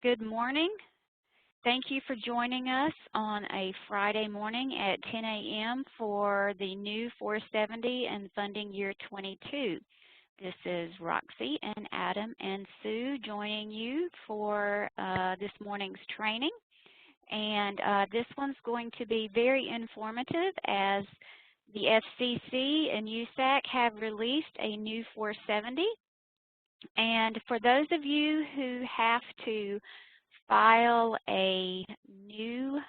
Good morning. Thank you for joining us on a Friday morning at 10 a.m. for the new 470 and funding year 22. This is Roxy and Adam and Sue joining you for this morning's training. And this one's going to be very informative as the FCC and USAC have released a new 470. And for those of you who have to file a new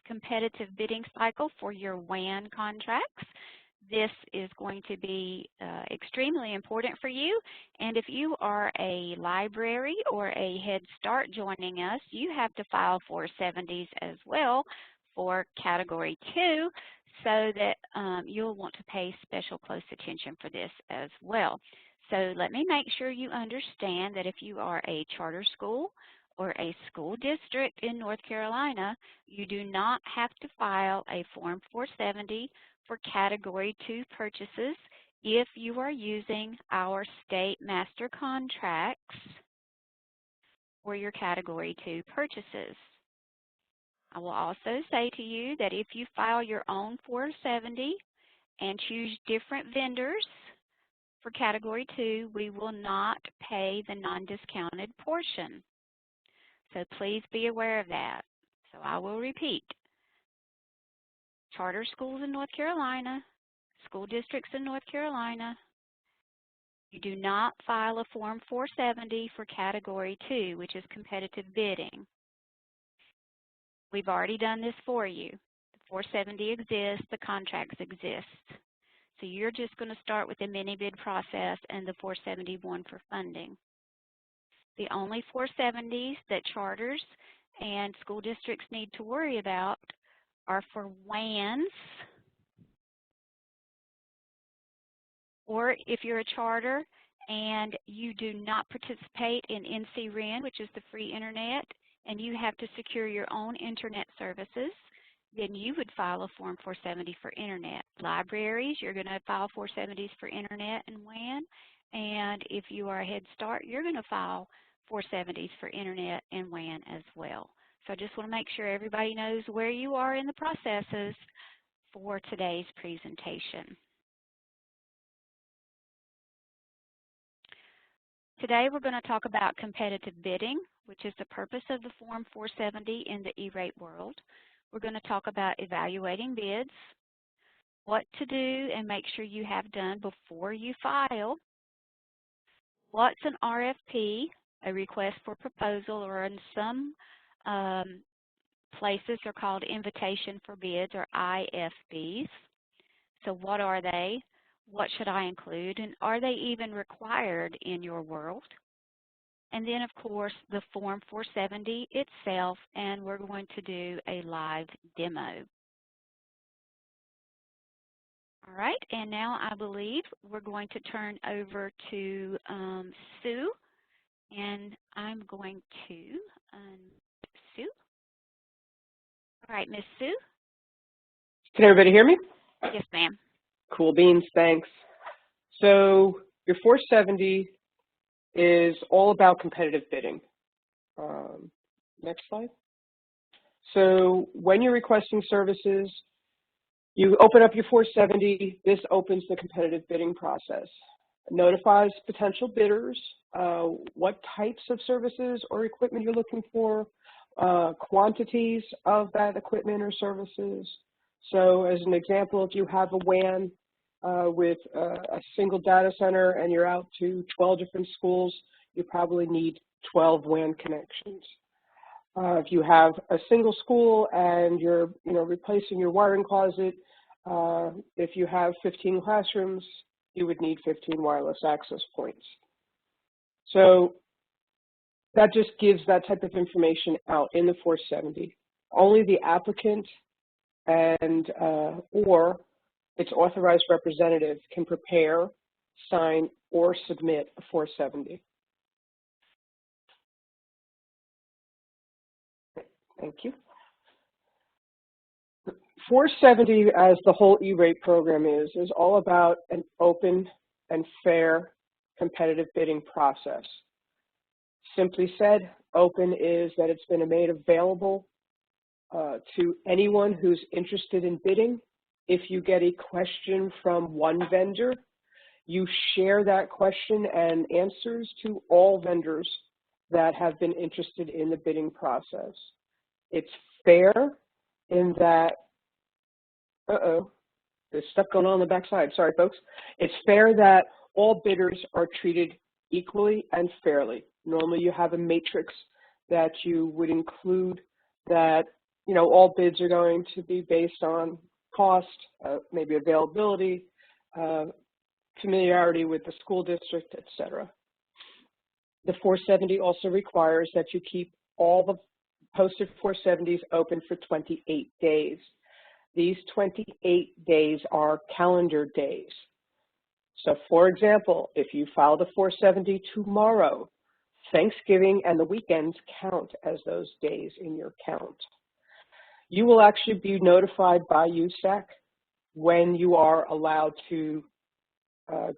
competitive bidding cycle for your WAN contracts, this is going to be extremely important for you. And if you are a library or a Head Start joining us, you have to file 470s as well for Category 2, so that you'll want to pay special close attention for this as well. So let me make sure you understand that if you are a charter school or a school district in North Carolina, you do not have to file a Form 470 for Category 2 purchases if you are using our state master contracts for your Category 2 purchases. I will also say to you that if you file your own 470 and choose different vendors for Category 2, we will not pay the non-discounted portion. So please be aware of that. So I will repeat. Charter schools in North Carolina, school districts in North Carolina, you do not file a Form 470 for Category 2, which is competitive bidding. We've already done this for you. The 470 exists, the contracts exist. So you're just going to start with the mini bid process and the 471 for funding. The only 470s that charters and school districts need to worry about are for WANs, or if you're a charter and you do not participate in NCREN, which is the free internet, and you have to secure your own internet services, then you would file a Form 470 for internet. Libraries, you're going to file 470s for internet and WAN. And if you are a Head Start, you're going to file 470s for internet and WAN as well. So I just want to make sure everybody knows where you are in the processes for today's presentation. Today we're going to talk about competitive bidding, which is the purpose of the Form 470 in the E-rate world. We're going to talk about evaluating bids, what to do and make sure you have done before you file, what's an RFP, a request for proposal, or in some places are called invitation for bids, or IFBs. So what are they? What should I include? And are they even required in your world? And then, of course, the Form 470 itself, and we're going to do a live demo. All right, and now I believe we're going to turn over to Sue, and I'm going to Sue. All right, Miss Sue. Can everybody hear me? Yes, ma'am. Cool beans, thanks. So your 470 is all about competitive bidding. Next slide. So when you're requesting services, you open up your 470. This opens the competitive bidding process. It notifies potential bidders what types of services or equipment you're looking for, quantities of that equipment or services. So as an example, if you have a WAN with a single data center and you're out to 12 different schools, you probably need 12 WAN connections. If you have a single school and you're replacing your wiring closet, if you have 15 classrooms, you would need 15 wireless access points. So that just gives that type of information out in the 470. Only the applicant and or its authorized representative can prepare, sign, or submit a 470. Thank you. 470, as the whole E-rate program is all about an open and fair competitive bidding process. Simply said, open is that it's been made available to anyone who's interested in bidding. If you get a question from one vendor, you share that question and answers to all vendors that have been interested in the bidding process. It's fair in that, there's stuff going on the backside, sorry folks. It's fair that all bidders are treated equally and fairly. Normally you have a matrix that you would include that, you know, all bids are going to be based on cost, maybe availability, familiarity with the school district, etc. The 470 also requires that you keep all the posted 470s open for 28 days. These 28 days are calendar days. So for example, if you file the 470 tomorrow, Thanksgiving and the weekends count as those days in your count. You will actually be notified by USAC when you are allowed to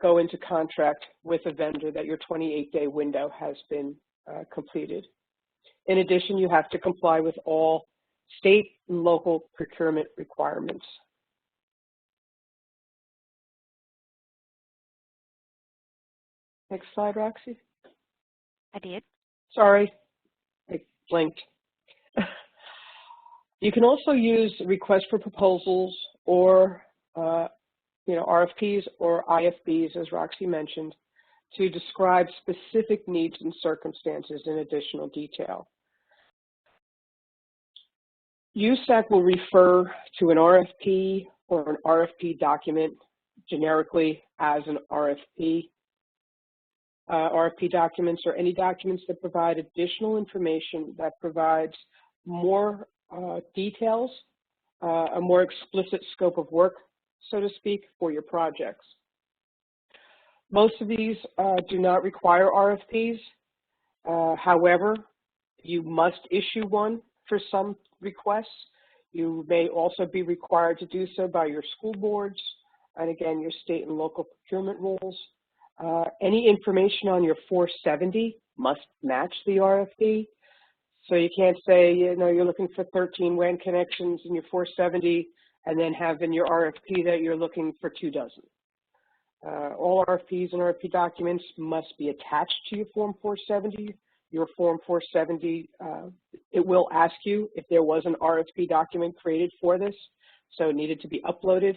go into contract with a vendor that your 28-day window has been completed. In addition, you have to comply with all state and local procurement requirements. Next slide, Roxy. I did. Sorry, I blinked. You can also use requests for proposals or RFPs or IFBs, as Roxy mentioned, to describe specific needs and circumstances in additional detail. USAC will refer to an RFP or an RFP document generically as an RFP. RFP documents are any documents that provide additional information that provides more details, a more explicit scope of work, so to speak, for your projects. Most of these do not require RFPs. However, you must issue one for some requests. You may also be required to do so by your school boards, and again, your state and local procurement rules. Any information on your 470 must match the RFP. So you can't say, you know, you're looking for 13 WAN connections in your 470 and then have in your RFP that you're looking for 24. All RFPs and RFP documents must be attached to your Form 470. Your Form 470, it will ask you if there was an RFP document created for this, so it needed to be uploaded.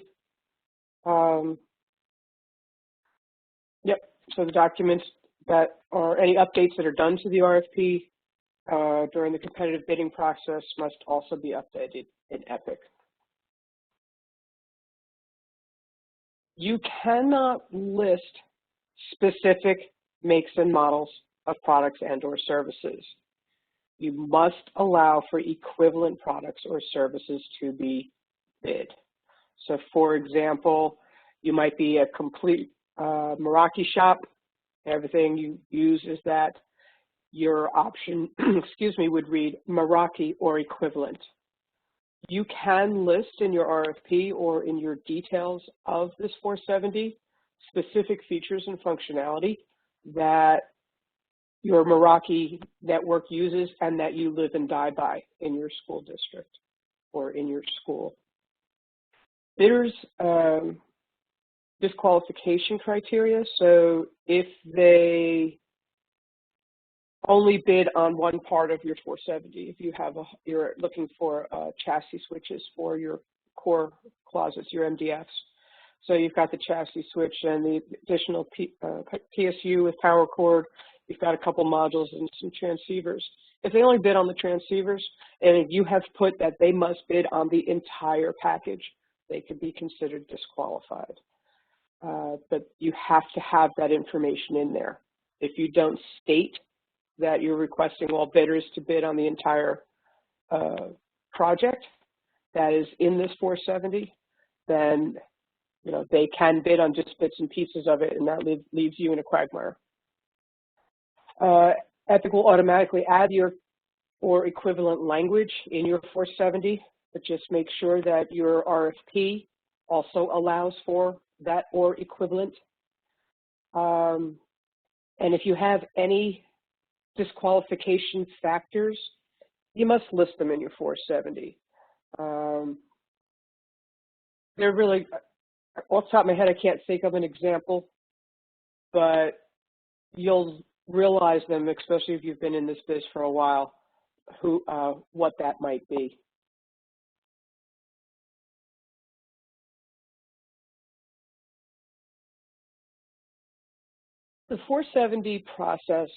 Yep, so the documents that are any updates that are done to the RFP during the competitive bidding process must also be updated in EPIC. You cannot list specific makes and models of products and or services. You must allow for equivalent products or services to be bid. So for example, you might be a complete Meraki shop. Everything you use is that. Your option, excuse me, would read Meraki or equivalent. You can list in your RFP or in your details of this 470 specific features and functionality that your Meraki network uses and that you live and die by in your school district or in your school. Bidders disqualification criteria. So if they only bid on one part of your 470, if you have you're looking for chassis switches for your core closets, your MDFs. So you've got the chassis switch and the additional PSU with power cord. You've got a couple modules and some transceivers. If they only bid on the transceivers, and if you have put that they must bid on the entire package, they could be considered disqualified. But you have to have that information in there. If you don't state that you're requesting all bidders to bid on the entire project that is in this 470, then they can bid on just bits and pieces of it, and that leaves you in a quagmire. EPIC will automatically add your or equivalent language in your 470, but just make sure that your RFP also allows for that or equivalent. And if you have any disqualification factors, you must list them in your 470. They're really, off the top of my head, I can't think of an example, but you'll realize them, especially if you've been in this biz for a while, what that might be. The 470 process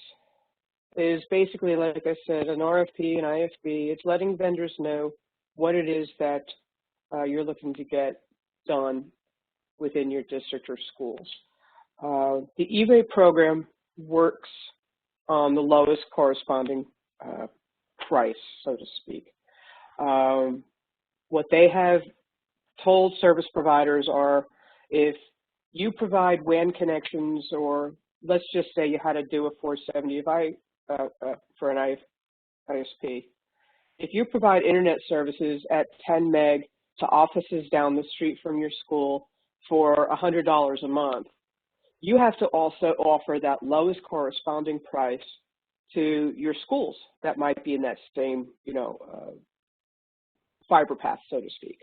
is basically, like I said, an RFP, an IFB. It's letting vendors know what it is that you're looking to get done within your district or schools. The E-rate program works on the lowest corresponding price, so to speak. What they have told service providers are, if you provide WAN connections, or let's just say you had to do a 470 for an ISP, if you provide internet services at 10 meg to offices down the street from your school for $100 a month, you have to also offer that lowest corresponding price to your schools that might be in that same, fiber path, so to speak.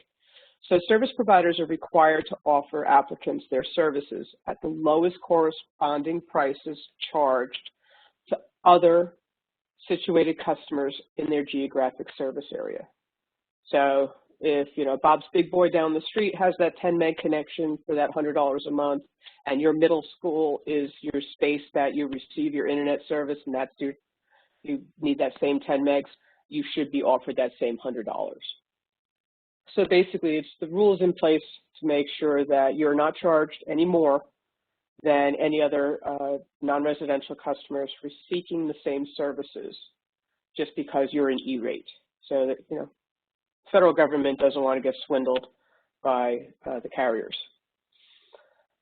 So service providers are required to offer applicants their services at the lowest corresponding prices charged to other situated customers in their geographic service area. So if, Bob's Big Boy down the street has that 10 meg connection for that $100 a month, and your middle school is your space that you receive your internet service, and that's you need that same 10 megs, you should be offered that same $100. So basically, it's the rules in place to make sure that you're not charged any more than any other non-residential customers for seeking the same services just because you're an E-rate. So that, federal government doesn't want to get swindled by the carriers.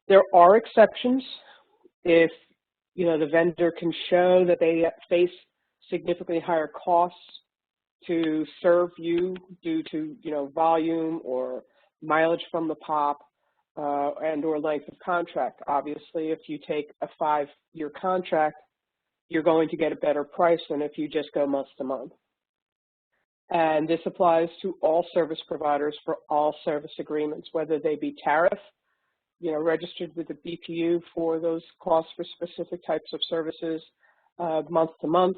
There are exceptions if, the vendor can show that they face significantly higher costs to serve you due to, volume or mileage from the POP and or length of contract. Obviously, if you take a 5-year contract, you're going to get a better price than if you just go month to month. And this applies to all service providers for all service agreements, whether they be tariff, registered with the BPU for those costs for specific types of services, month to month,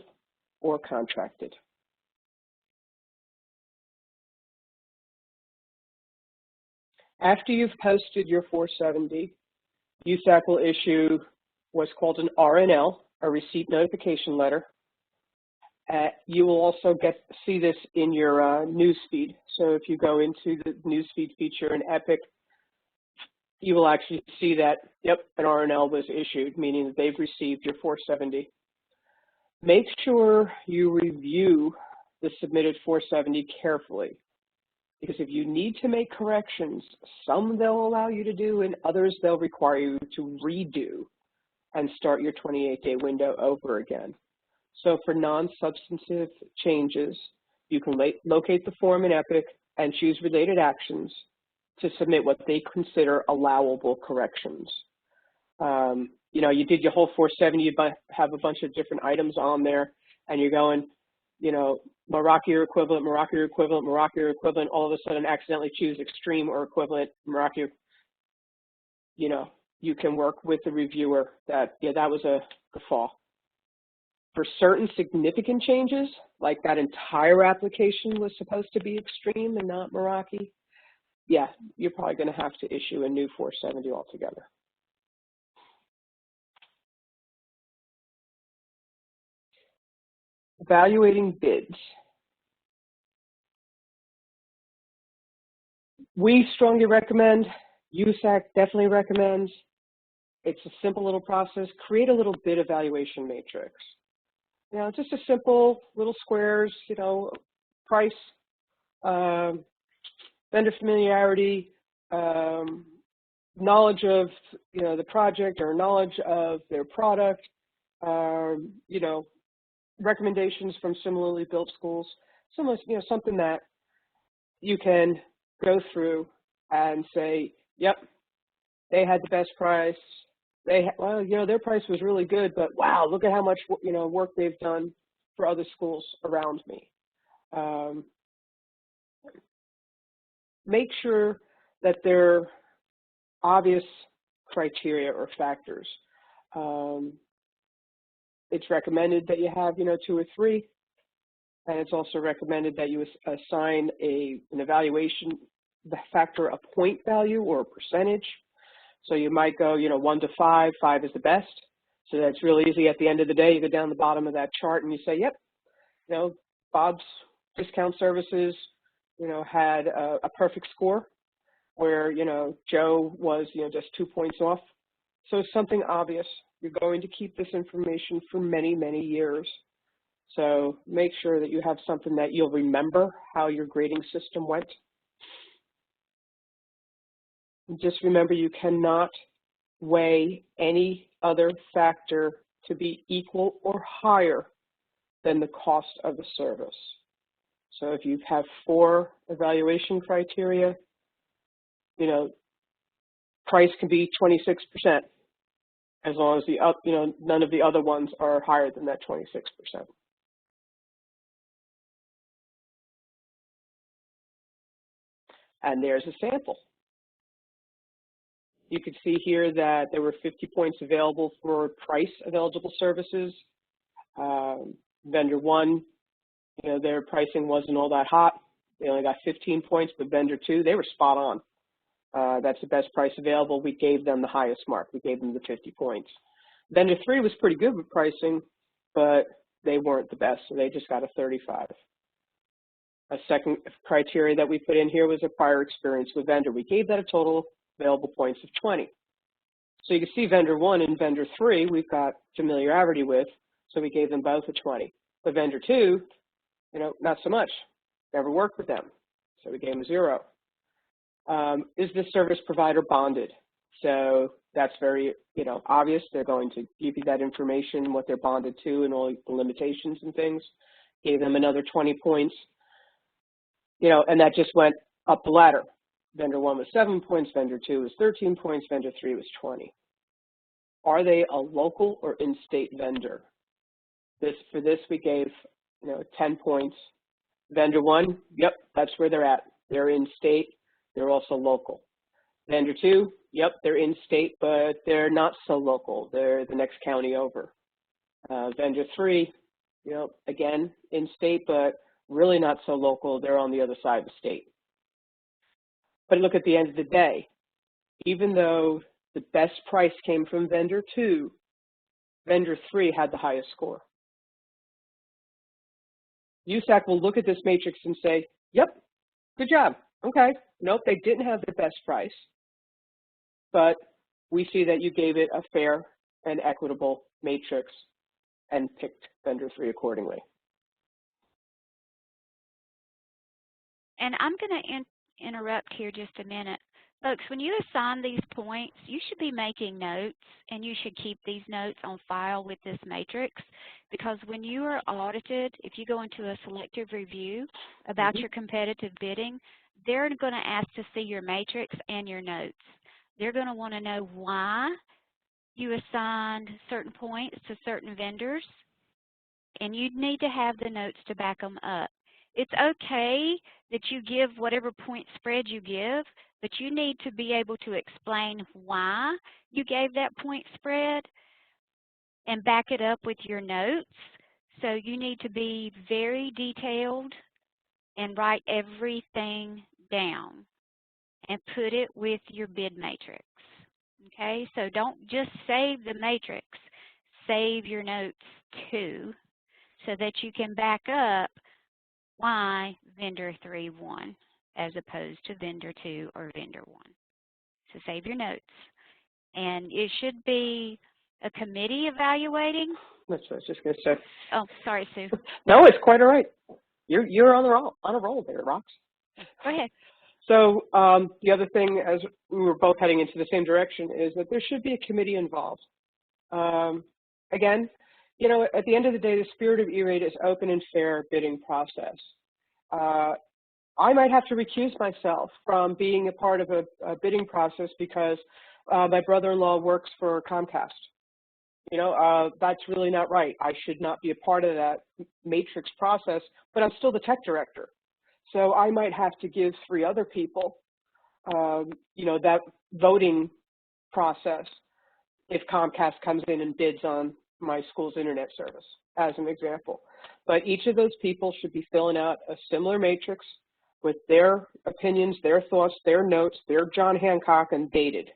or contracted. After you've posted your 470, USAC will issue what's called an RNL, a receipt notification letter. You will also see this in your newsfeed. So if you go into the newsfeed feature in Epic, you will actually see that, yep, an RNL was issued, meaning that they've received your 470. Make sure you review the submitted 470 carefully, because if you need to make corrections, some they'll allow you to do and others they'll require you to redo and start your 28-day window over again. So for non-substantive changes, you can locate the form in Epic and choose related actions to submit what they consider allowable corrections. You did your whole 470, you have a bunch of different items on there, and you're going, Meraki or equivalent, Meraki or equivalent, Meraki or equivalent, all of a sudden accidentally choose extreme or equivalent, Meraki, you can work with the reviewer that, that was a guffaw. For certain significant changes, like that entire application was supposed to be extreme and not Meraki, you're probably going to have to issue a new 470 altogether. Evaluating bids. We strongly recommend, USAC definitely recommends, it's a simple little process, create a little bid evaluation matrix. Just a simple little squares, price, vendor familiarity, knowledge of, the project or knowledge of their product, recommendations from similarly built schools, something that you can go through and say, yep, they had the best price, well, their price was really good, but wow, look at how much, work they've done for other schools around me. Make sure that there are obvious criteria or factors. It's recommended that you have, 2 or 3, and it's also recommended that you assign an evaluation factor a point value or a percentage. So you might go, 1 to 5, 5 is the best. So that's real easy. At the end of the day, you go down the bottom of that chart and you say, yep, Bob's discount services, had a perfect score where, Joe was, just 2 points off. So it's something obvious. You're going to keep this information for many, many years. So make sure that you have something that you'll remember how your grading system went. Just remember, you cannot weigh any other factor to be equal or higher than the cost of the service. So if you have 4 evaluation criteria, price can be 26%, as long as none of the other ones are higher than that 26%. And there's a sample. You can see here that there were 50 points available for price of eligible services. Vendor 1, their pricing wasn't all that hot. They only got 15 points, but vendor 2, they were spot on. That's the best price available. We gave them the highest mark. We gave them the 50 points. Vendor 3 was pretty good with pricing, but they weren't the best, so they just got a 35. A second criteria that we put in here was a prior experience with vendor. We gave that a total available points of 20. So you can see vendor 1 and vendor 3 we've got familiarity with, so we gave them both a 20. But vendor 2, not so much. Never worked with them, so we gave them a 0. Is this service provider bonded? So that's very, obvious. They're going to give you that information, what they're bonded to and all the limitations and things. Gave them another 20 points, and that just went up the ladder. Vendor 1 was 7 points, vendor 2 was 13 points, vendor 3 was 20. Are they a local or in-state vendor? For this we gave, 10 points. Vendor 1, yep, that's where they're at. They're in-state, they're also local. Vendor 2, yep, they're in-state, but they're not so local. They're the next county over. Vendor 3, again, in-state, but really not so local. They're on the other side of the state. But look, at the end of the day, even though the best price came from vendor 2, vendor 3 had the highest score. USAC will look at this matrix and say, yep, good job. Okay, nope, they didn't have the best price, but we see that you gave it a fair and equitable matrix and picked vendor 3 accordingly. And I'm going to interrupt here just a minute. Folks, when you assign these points, you should be making notes, and you should keep these notes on file with this matrix, because when you are audited, if you go into a selective review about your competitive bidding, they're going to ask to see your matrix and your notes. They're going to want to know why you assigned certain points to certain vendors, and you need to have the notes to back them up. It's okay that you give whatever point spread you give, but you need to be able to explain why you gave that point spread and back it up with your notes. So you need to be very detailed and write everything down and put it with your bid matrix. Okay, so don't just save the matrix, save your notes too, so that you can back up why vendor 3 won as opposed to vendor 2 or vendor 1. So save your notes. And it should be a committee evaluating. That's what I was just going to say. Oh, sorry, Sue. No, it's quite all right. You're on a roll there, Rox. Go ahead. So the other thing, as we were both heading into the same direction, is that there should be a committee involved. Again, at the end of the day, the spirit of E-Rate is open and fair bidding process. I might have to recuse myself from being a part of a bidding process because my brother-in-law works for Comcast. You know, that's really not right. I should not be a part of that matrix process, but I'm still the tech director. So I might have to give 3 other people, you know, that voting process if Comcast comes in and bids on my school's internet service, as an example. But each of those people should be filling out a similar matrix with their opinions, their thoughts, their notes, their John Hancock, and dated.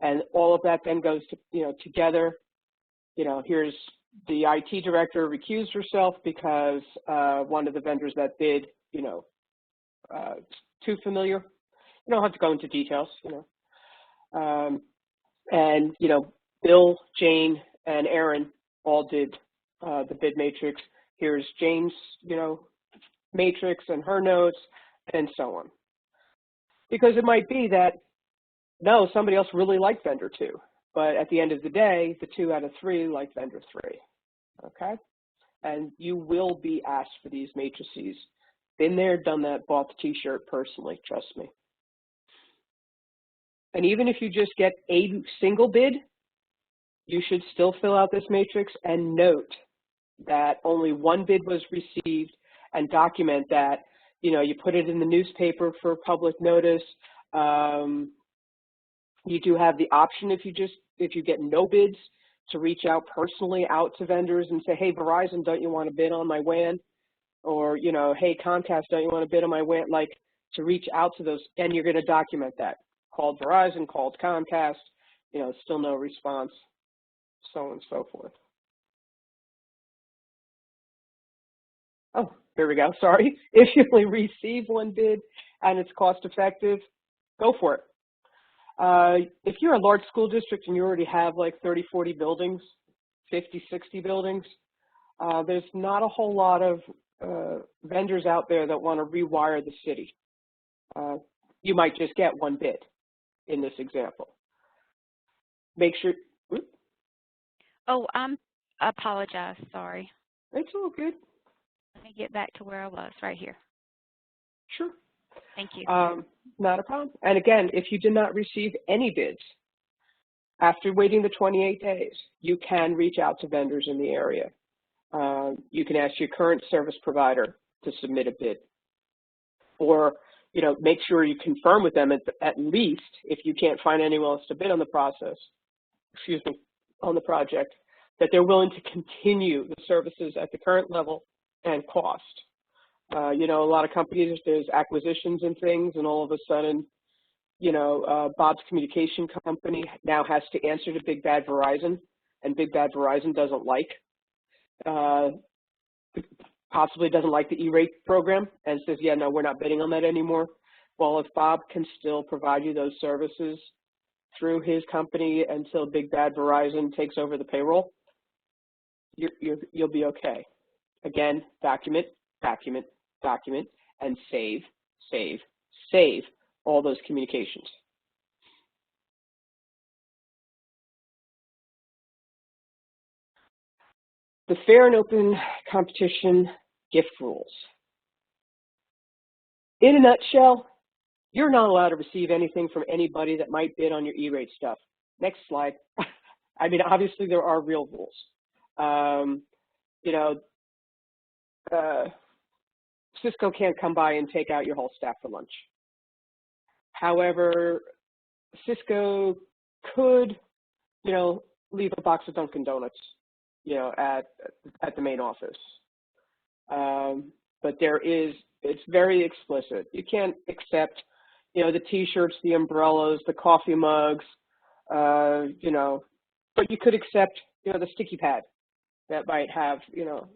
And all of that then goes to, you know, together. You know, here's the IT director recused herself because one of the vendors that bid, you know, too familiar. You don't have to go into details, you know. And, you know, Bill, Jane, and Aaron all did the bid matrix. Here's Jane's, you know, matrix and her notes, and so on. Because it might be that, no, somebody else really liked vendor 2, but at the end of the day, the 2 out of 3 like vendor 3, okay? And you will be asked for these matrices. Been there, done that, bought the t-shirt personally, trust me. And even if you just get a single bid, you should still fill out this matrix and note that only 1 bid was received and document that, you know, you put it in the newspaper for public notice. You do have the option if you get no bids to reach out personally out to vendors and say, hey, Verizon, don't you want to bid on my WAN? Or, you know, hey, Comcast, don't you want to bid on my WAN? Like, to reach out to those, and you're going to document that. Called Verizon, called Comcast, you know, still no response, so on and so forth. Oh, here we go, sorry. If you only receive 1 bid and it's cost effective, go for it. If you're a large school district and you already have like 30, 40 buildings, 50, 60 buildings, there's not a whole lot of vendors out there that want to rewire the city. You might just get 1 bid in this example. Make sure. Whoop. Oh, I apologize. Sorry. It's all good. Let me get back to where I was, right here. Sure. Thank you. Not a problem. And again, if you did not receive any bids, after waiting the 28 days, you can reach out to vendors in the area. You can ask your current service provider to submit a bid. Or, you know, make sure you confirm with them at least, if you can't find anyone else to bid on the process, excuse me, on the project, that they're willing to continue the services at the current level and cost. You know, a lot of companies, there's acquisitions and things, and all of a sudden, you know, Bob's communication company now has to answer to Big Bad Verizon, and Big Bad Verizon doesn't like, possibly doesn't like the E-rate program and says, yeah, no, we're not bidding on that anymore. Well, if Bob can still provide you those services through his company until Big Bad Verizon takes over the payroll, you'll be okay. Again, document, document, document, and save, save, save all those communications. The fair and open competition gift rules. In a nutshell, you're not allowed to receive anything from anybody that might bid on your E-rate stuff. Next slide. I mean, obviously there are real rules. You know, Cisco can't come by and take out your whole staff for lunch. However, Cisco could, you know, leave a box of Dunkin' Donuts, you know, at the main office. But it's very explicit. You can't accept, you know, the T-shirts, the umbrellas, the coffee mugs, you know, but you could accept, you know, the sticky pad that might have, you know,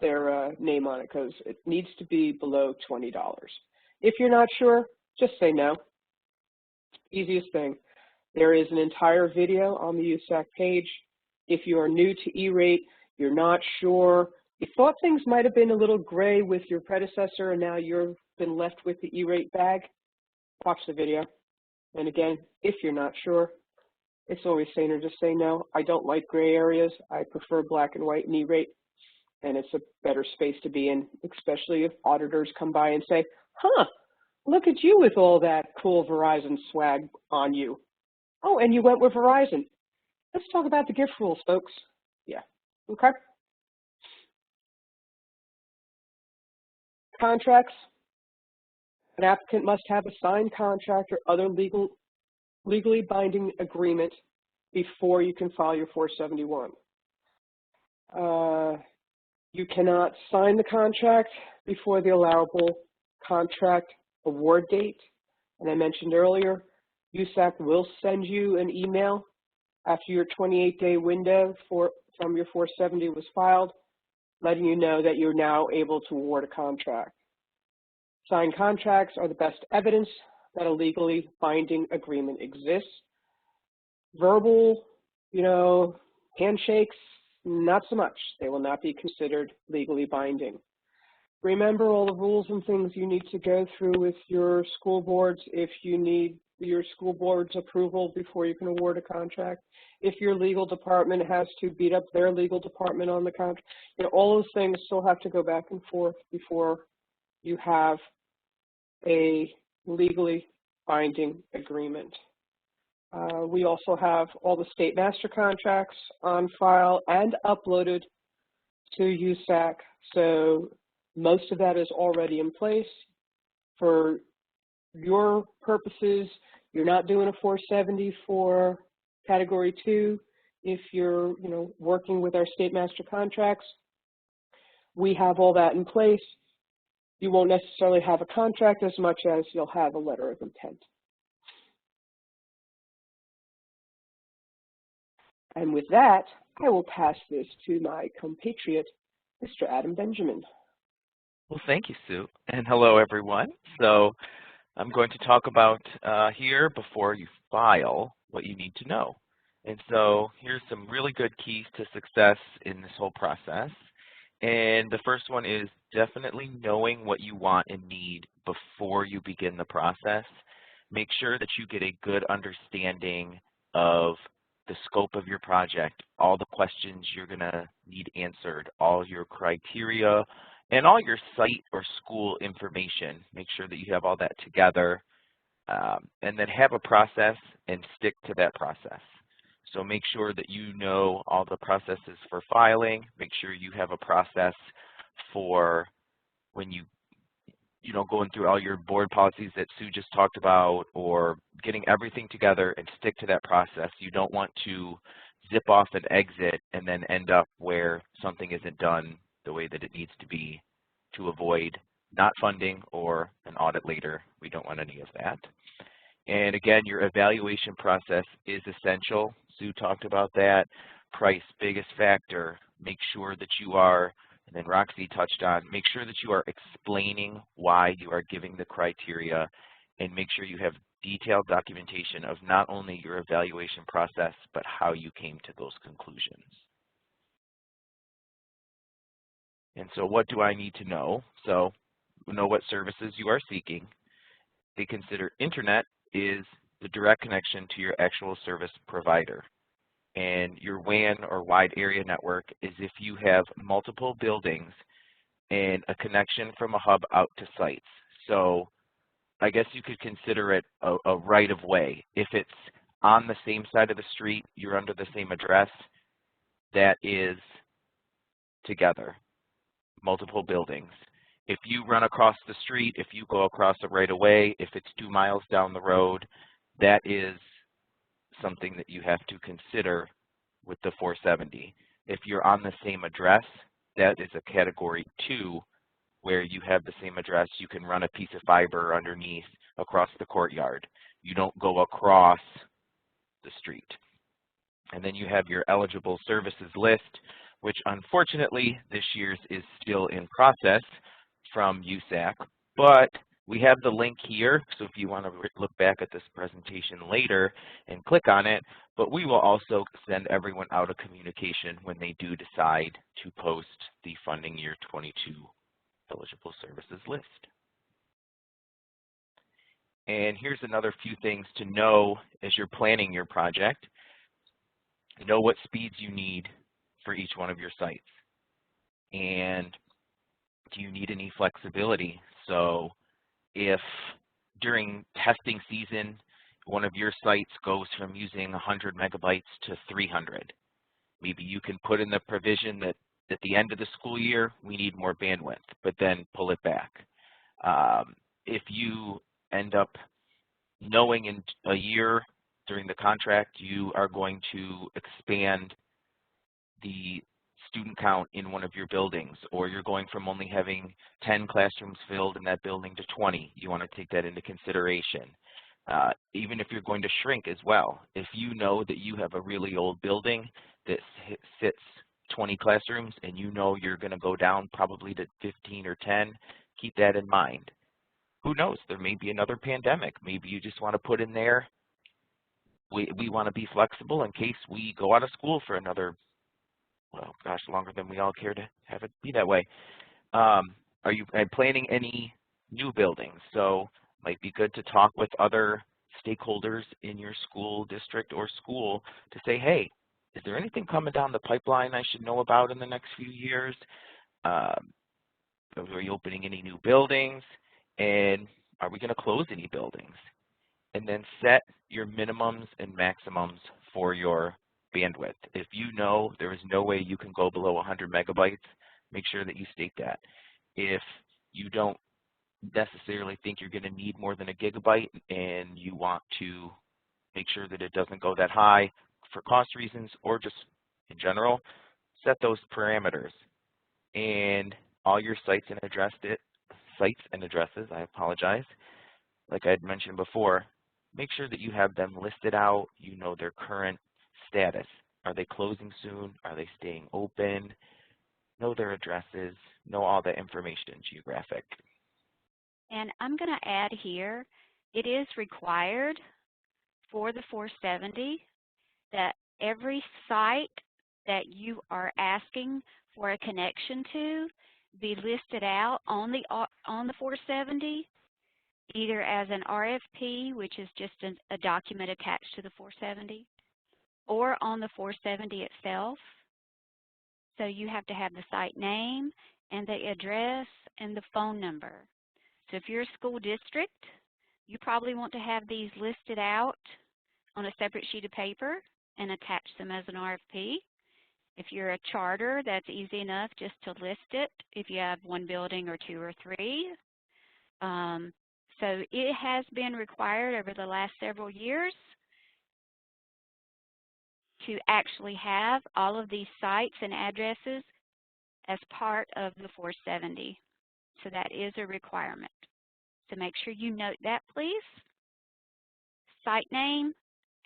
their name on it, because it needs to be below $20. If you're not sure, just say no. Easiest thing. There is an entire video on the USAC page. If you are new to E-rate, you're not sure, you thought things might have been a little gray with your predecessor and now you've been left with the E-rate bag, watch the video. And again, if you're not sure, it's always saner to say no. I don't like gray areas. I prefer black and white in E-rate, and it's a better space to be in, especially if auditors come by and say, huh, look at you with all that cool Verizon swag on you. Oh, and you went with Verizon. Let's talk about the gift rules, folks. Yeah, okay. Contracts. An applicant must have a signed contract or other legally binding agreement before you can file your 471. You cannot sign the contract before the allowable contract award date. And I mentioned earlier, USAC will send you an email after your 28-day window from your 470 was filed, letting you know that you're now able to award a contract. Signed contracts are the best evidence that a legally binding agreement exists. Verbal, handshakes, not so much. They will not be considered legally binding. Remember all the rules and things you need to go through with your school boards if you need your school board's approval before you can award a contract. If your legal department has to beat up their legal department on the contract, all those things still have to go back and forth before you have a legally binding agreement. We also have all the state master contracts on file and uploaded to USAC, so most of that is already in place. For your purposes, you're not doing a 470 for Category 2. If you're working with our state master contracts, we have all that in place. You won't necessarily have a contract as much as you'll have a letter of intent. And with that, I will pass this to my compatriot, Mr. Adam Benjamin. Well, thank you, Sue. And hello, everyone. So I'm going to talk about here, before you file, what you need to know. And so here's some really good keys to success in this whole process. And the first one is definitely knowing what you want and need before you begin the process. Make sure that you get a good understanding of the scope of your project, all the questions you're going to need answered, all your criteria, and all your site or school information. Make sure that you have all that together, and then have a process and stick to that process. So make sure that you know all the processes for filing. Make sure you have a process for when going through all your board policies that Sue just talked about, or getting everything together and stick to that process. You don't want to zip off and exit and then end up where something isn't done the way that it needs to be to avoid not funding or an audit later. We don't want any of that. And again, your evaluation process is essential. Sue talked about that. Price, biggest factor. Make sure that you are, and then Roxy touched on, make sure that you are explaining why you are giving the criteria, and make sure you have detailed documentation of not only your evaluation process, but how you came to those conclusions. And so what do I need to know? So know what services you are seeking. They consider internet is the direct connection to your actual service provider. And your WAN or wide area network is if you have multiple buildings and a connection from a hub out to sites. So I guess you could consider it a right of way. If it's on the same side of the street, you're under the same address, that is together, multiple buildings. If you run across the street, if you go across a right of way, if it's 2 miles down the road, that is something that you have to consider with the 470. If you're on the same address, that is a Category 2, where you have the same address. You can run a piece of fiber underneath across the courtyard. You don't go across the street. And then you have your eligible services list, which unfortunately this year's is still in process from USAC, but we have the link here, so if you want to look back at this presentation later and click on it, but we will also send everyone out a communication when they do decide to post the funding year 22 eligible services list. And here's another few things to know as you're planning your project. Know what speeds you need for each one of your sites. And do you need any flexibility? So if during testing season one of your sites goes from using 100 megabytes to 300. Maybe you can put in the provision that at the end of the school year, we need more bandwidth, but then pull it back. If you end up knowing in a year during the contract you are going to expand the student count in one of your buildings, or you're going from only having 10 classrooms filled in that building to 20, you want to take that into consideration. Even if you're going to shrink as well, if you know that you have a really old building that sits 20 classrooms and you know you're going to go down probably to 15 or 10, keep that in mind. Who knows, there may be another pandemic. Maybe you just want to put in there, we want to be flexible in case we go out of school for another, well, gosh, longer than we all care to have it be that way. Are you planning any new buildings? So it might be good to talk with other stakeholders in your school district or school to say, hey, is there anything coming down the pipeline I should know about in the next few years? Are you opening any new buildings? And are we going to close any buildings? And then set your minimums and maximums for your bandwidth. If you know there is no way you can go below 100 megabytes, make sure that you state that. If you don't necessarily think you're going to need more than a gigabyte and you want to make sure that it doesn't go that high for cost reasons or just in general, set those parameters. And all your sites and addresses, I apologize, like I had mentioned before, make sure that you have them listed out, you know their current status. Are they closing soon? Are they staying open? Know their addresses, know all that information, geographic. And I'm going to add here, it is required for the 470 that every site that you are asking for a connection to be listed out on the 470, either as an RFP, which is just a document attached to the 470, or on the 470 itself. So you have to have the site name and the address and the phone number. So if you're a school district, you probably want to have these listed out on a separate sheet of paper and attach them as an RFP. If you're a charter, that's easy enough just to list it if you have one building or two or three. So it has been required over the last several years to actually have all of these sites and addresses as part of the 470. So that is a requirement. So make sure you note that, please. Site name,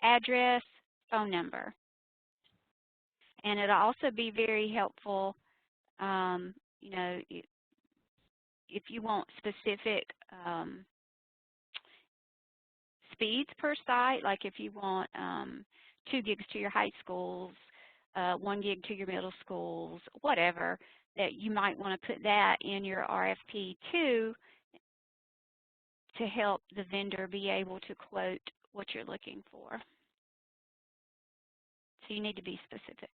address, phone number. And it'll also be very helpful, you know, if you want specific speeds per site, like if you want 2 gigs to your high schools, 1 gig to your middle schools, whatever, that you might want to put that in your RFP too to help the vendor be able to quote what you're looking for. So you need to be specific.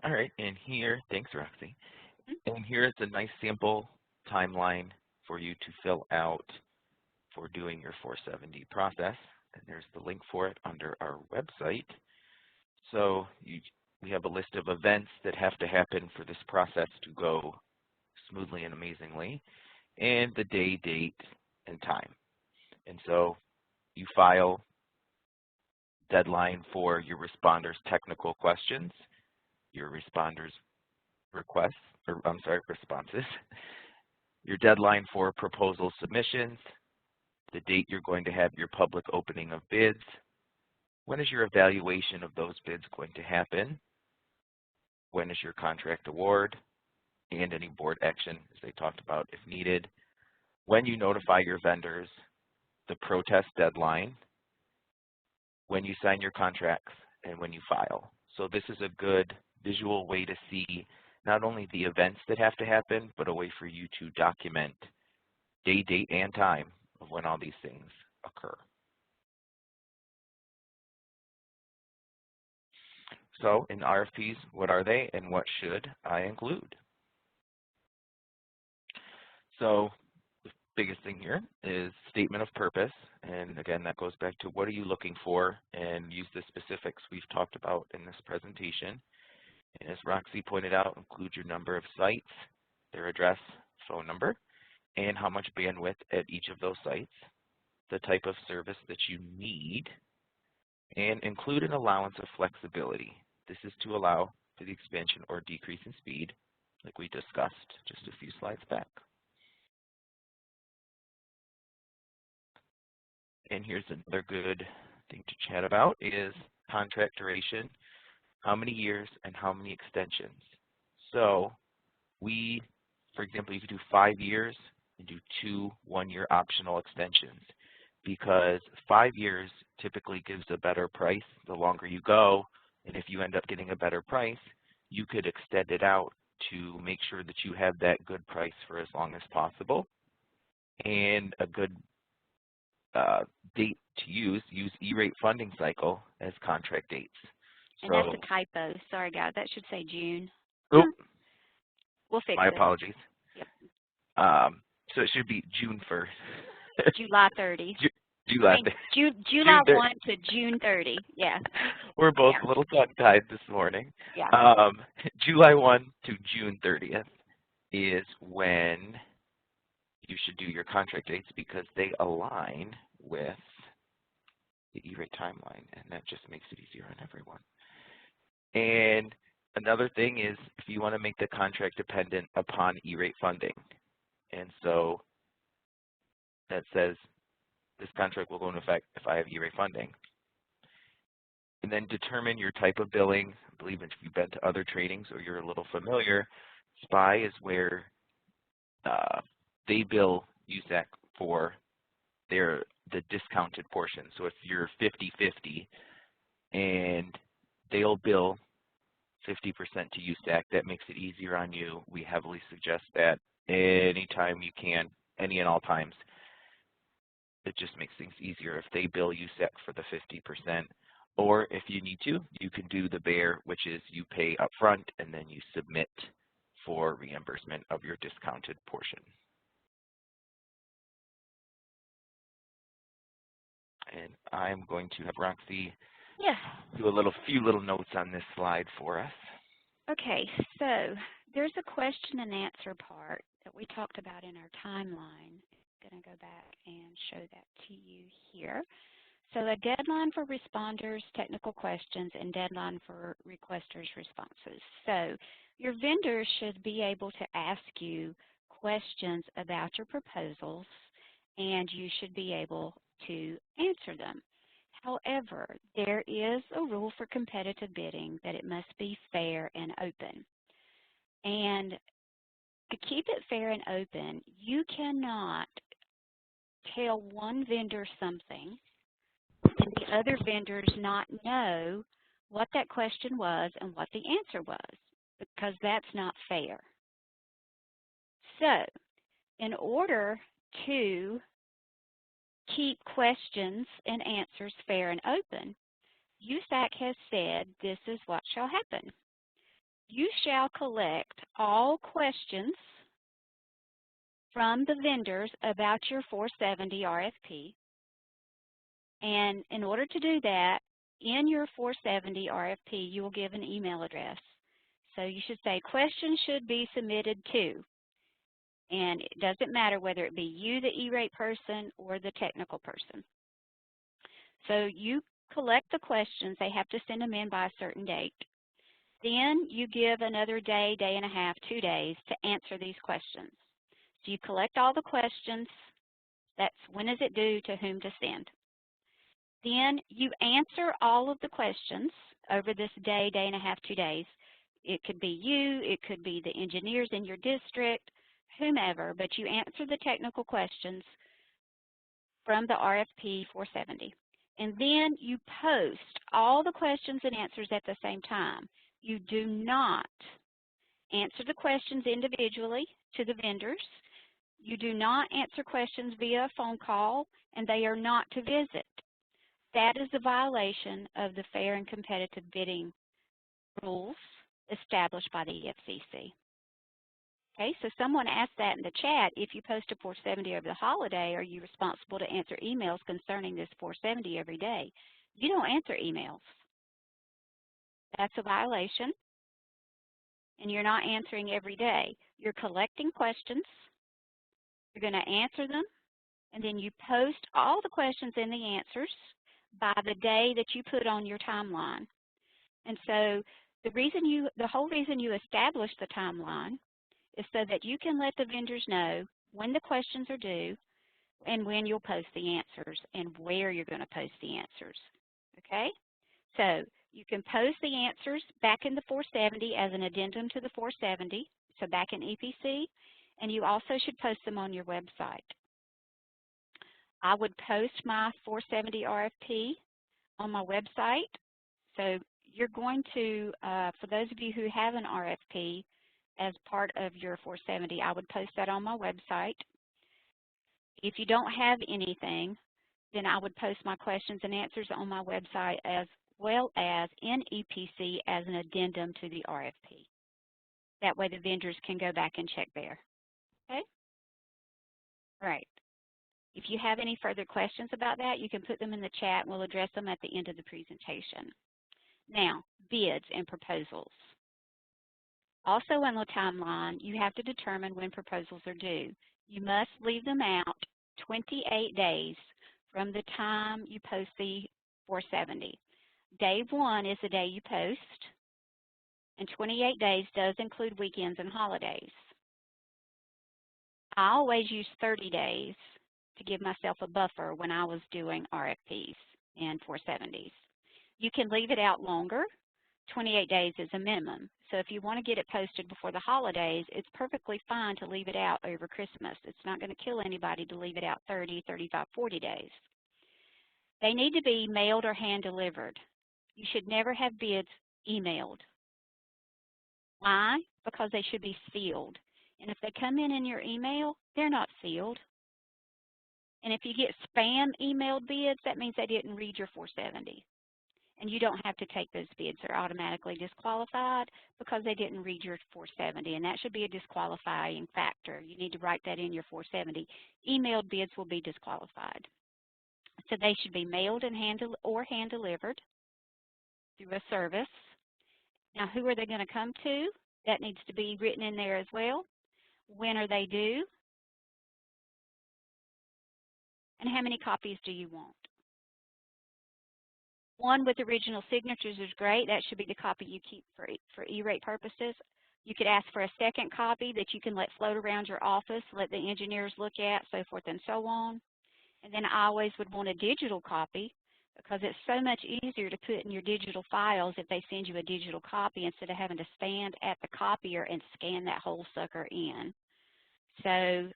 All right, and here, thanks Roxy. And here's a nice sample timeline for you to fill out for doing your 470 process. And there's the link for it under our website. So we have a list of events that have to happen for this process to go smoothly and amazingly, and the day, date, and time. And so you file deadline for your responders' technical questions, your responders' responses, your deadline for proposal submissions, the date you're going to have your public opening of bids, when is your evaluation of those bids going to happen, when is your contract award, and any board action, as they talked about, if needed, when you notify your vendors, the protest deadline, when you sign your contracts, and when you file. So this is a good visual way to see not only the events that have to happen, but a way for you to document day, date, and time of when all these things occur. So in RFPs, what are they and what should I include? So biggest thing here is statement of purpose. And again, that goes back to what are you looking for, and use the specifics we've talked about in this presentation. And as Roxy pointed out, include your number of sites, their address, phone number, and how much bandwidth at each of those sites, the type of service that you need, and include an allowance of flexibility. This is to allow for the expansion or decrease in speed, like we discussed just a few slides back. And here's another good thing to chat about is contract duration, how many years and how many extensions. So we, for example, you could do 5 years and do 2 one-year optional extensions, because 5 years typically gives a better price the longer you go, and if you end up getting a better price, you could extend it out to make sure that you have that good price for as long as possible. And a good date to use E-rate funding cycle as contract dates. And that's a typo. Sorry, guys. That should say June. Oop, we'll fix my it. apologies. Yep. So it should be June 1st. July 30. July. July 1 to June 30. Yeah. We're both a little tongue-tied this morning. Yeah. July 1 to June 30th is when you should do your contract dates, because they align with the E-rate timeline, and that just makes it easier on everyone. And another thing is if you want to make the contract dependent upon E-rate funding. And so that says this contract will go into effect if I have E-rate funding. And then determine your type of billing. I believe if you've been to other trainings or you're a little familiar, SPY is where they bill USAC for the discounted portion. So if you're 50-50 and they'll bill 50% to USAC, that makes it easier on you. We heavily suggest that anytime you can, any and all times. It just makes things easier if they bill USAC for the 50%. Or if you need to, you can do the BEAR, which is you pay upfront and then you submit for reimbursement of your discounted portion. And I'm going to have Roxy do a few little notes on this slide for us. Okay, so there's a question and answer part that we talked about in our timeline. I'm going to go back and show that to you here. So a deadline for responders' technical questions and deadline for requesters' responses. So your vendors should be able to ask you questions about your proposals, and you should be able to answer them. However, there is a rule for competitive bidding that it must be fair and open. And to keep it fair and open, you cannot tell one vendor something and the other vendors not know what that question was and what the answer was, because that's not fair. So, in order to keep questions and answers fair and open, USAC has said this is what shall happen. You shall collect all questions from the vendors about your 470 RFP. And in order to do that, in your 470 RFP, you will give an email address. So you should say, questions should be submitted to. And it doesn't matter whether it be you, the E-rate person, or the technical person. So you collect the questions. They have to send them in by a certain date. Then you give another day, day and a half, 2 days to answer these questions. So you collect all the questions. That's when is it due, to whom to send. Then you answer all of the questions over this day, day and a half, 2 days. It could be you, it could be the engineers in your district, whomever, but you answer the technical questions from the RFP 470. And then you post all the questions and answers at the same time. You do not answer the questions individually to the vendors. You do not answer questions via phone call, and they are not to visit. That is a violation of the fair and competitive bidding rules established by the FCC. Okay, so someone asked that in the chat, if you post a 470 over the holiday, are you responsible to answer emails concerning this 470 every day? You don't answer emails. That's a violation, and you're not answering every day. You're collecting questions, you're going to answer them, and then you post all the questions and the answers by the day that you put on your timeline. And so the whole reason you establish the timeline is so that you can let the vendors know when the questions are due and when you'll post the answers and where you're going to post the answers. Okay? So you can post the answers back in the 470 as an addendum to the 470, so back in EPC, and you also should post them on your website. I would post my 470 RFP on my website. So you're going to, for those of you who have an RFP as part of your 470, I would post that on my website. If you don't have anything, then I would post my questions and answers on my website as well as in EPC as an addendum to the RFP. That way the vendors can go back and check there. Okay? All right. If you have any further questions about that, you can put them in the chat and we'll address them at the end of the presentation. Now, bids and proposals. Also on the timeline, you have to determine when proposals are due. You must leave them out 28 days from the time you post the 470. Day 1 is the day you post, and 28 days does include weekends and holidays. I always use 30 days to give myself a buffer when I was doing RFPs and 470s. You can leave it out longer. 28 days is a minimum. So if you want to get it posted before the holidays, it's perfectly fine to leave it out over Christmas. It's not going to kill anybody to leave it out 30, 35, 40 days. They need to be mailed or hand-delivered. You should never have bids emailed. Why? Because they should be sealed. And if they come in your email, they're not sealed. And if you get spam emailed bids, that means they didn't read your 470. And you don't have to take those bids. They're automatically disqualified because they didn't read your 470. And that should be a disqualifying factor. You need to write that in your 470. Emailed bids will be disqualified. So they should be mailed and hand-delivered through a service. Now, who are they going to come to? That needs to be written in there as well. When are they due? And how many copies do you want? One with original signatures is great. That should be the copy you keep for E-rate purposes. You could ask for a second copy that you can let float around your office, let the engineers look at, so forth and so on. And then I always would want a digital copy because it's so much easier to put in your digital files if they send you a digital copy instead of having to stand at the copier and scan that whole sucker in. So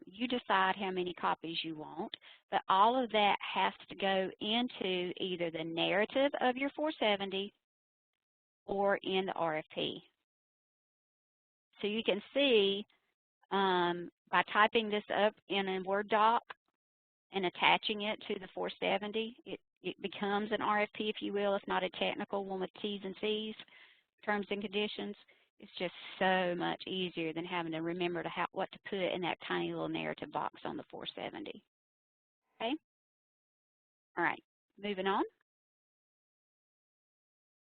you decide how many copies you want, but all of that has to go into either the narrative of your 470 or in the RFP. So you can see by typing this up in a Word doc and attaching it to the 470, it becomes an RFP, if you will, if not a technical one with T's and C's, terms and conditions. It's just so much easier than having to remember what to put in that tiny little narrative box on the 470. Okay? All right, moving on.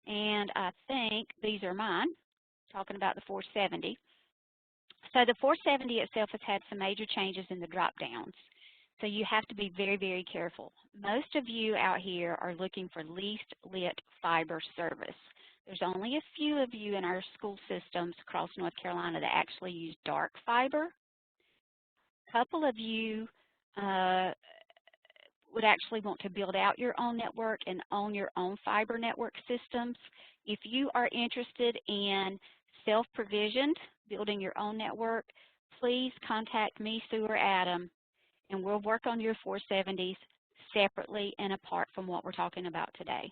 And I think these are mine, talking about the 470. So the 470 itself has had some major changes in the drop-downs. So you have to be very, very careful. Most of you out here are looking for least lit fiber service. There's only a few of you in our school systems across North Carolina that actually use dark fiber. A couple of you would actually want to build out your own network and own your own fiber network systems. If you are interested in self-provisioned, building your own network, please contact me, Sue, or Adam, and we'll work on your 470s separately and apart from what we're talking about today.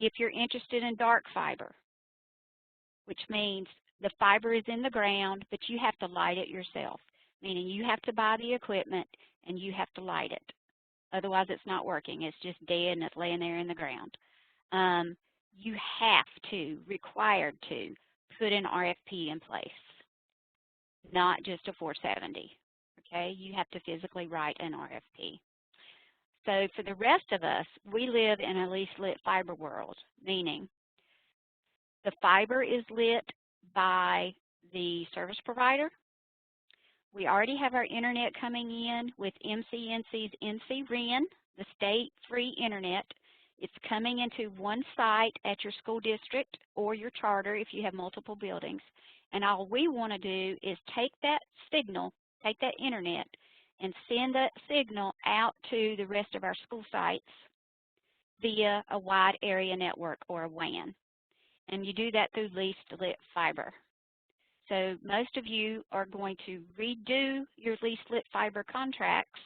If you're interested in dark fiber, which means the fiber is in the ground, but you have to light it yourself, meaning you have to buy the equipment and you have to light it. Otherwise, it's not working. It's just dead and it's laying there in the ground. You have to, required to, put an RFP in place. not just a 470. Okay, you have to physically write an RFP. So for the rest of us, we live in a least lit fiber world, meaning the fiber is lit by the service provider. We already have our internet coming in with MCNC's NCREN, the state free internet. It's coming into one site at your school district or your charter if you have multiple buildings. And all we want to do is take that signal, take that internet, and send that signal out to the rest of our school sites via a wide area network or a WAN. And you do that through least lit fiber. So most of you are going to redo your least lit fiber contracts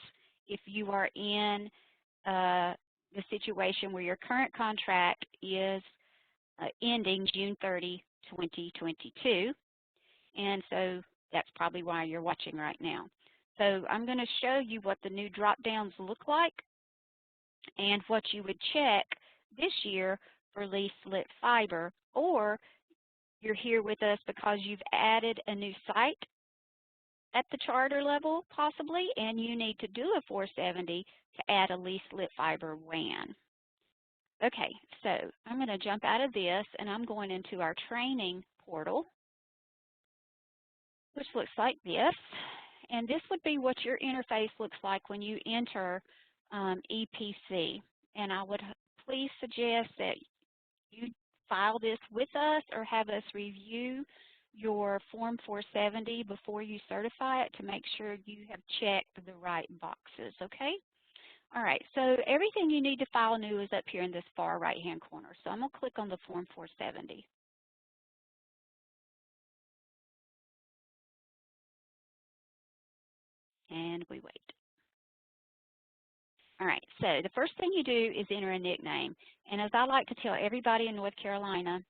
if you are in the situation where your current contract is ending June 30, 2022. And so that's probably why you're watching right now. So I'm going to show you what the new drop downs look like and what you would check this year for least lit fiber, or you're here with us because you've added a new site at the charter level possibly, and you need to do a 470 to add a least lit fiber WAN. Okay, so I'm going to jump out of this and I'm going into our training portal, which looks like this. And this would be what your interface looks like when you enter EPC. And I would please suggest that you file this with us or have us review your Form 470 before you certify it to make sure you have checked the right boxes, okay? All right, so everything you need to file new is up here in this far right-hand corner. So I'm going to click on the Form 470. And we wait. All right, so the first thing you do is enter a nickname. And as I like to tell everybody in North Carolina,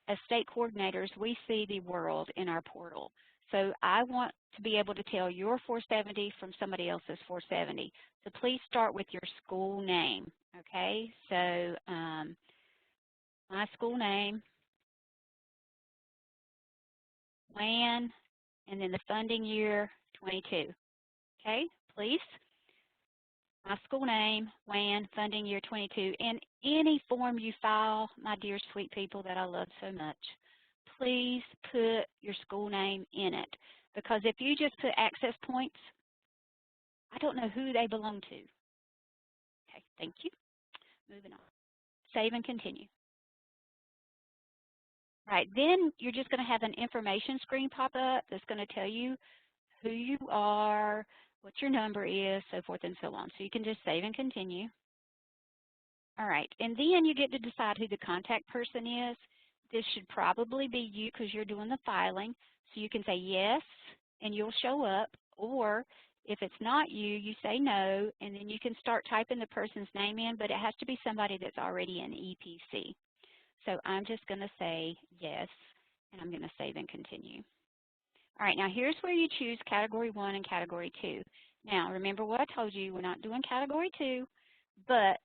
as state coordinators, we see the world in our portal. So I want to be able to tell your 470 from somebody else's 470. So please start with your school name, okay? So my school name, WAN, and then the funding year 22, okay? Please. My school name, WAN, funding year 22, and any form you file, my dear sweet people that I love so much, please put your school name in it. Because if you just put access points, I don't know who they belong to. Okay, thank you. Moving on. Save and continue. All right, then you're just going to have an information screen pop up that's going to tell you who you are, what your number is, so forth and so on. So you can just save and continue. All right, and then you get to decide who the contact person is. This should probably be you because you're doing the filing. So you can say yes, and you'll show up. Or if it's not you, you say no, and then you can start typing the person's name in, but it has to be somebody that's already in EPC. So I'm just going to say yes, and I'm going to save and continue. All right, now here's where you choose Category 1 and Category 2. Now, remember what I told you, we're not doing Category 2, but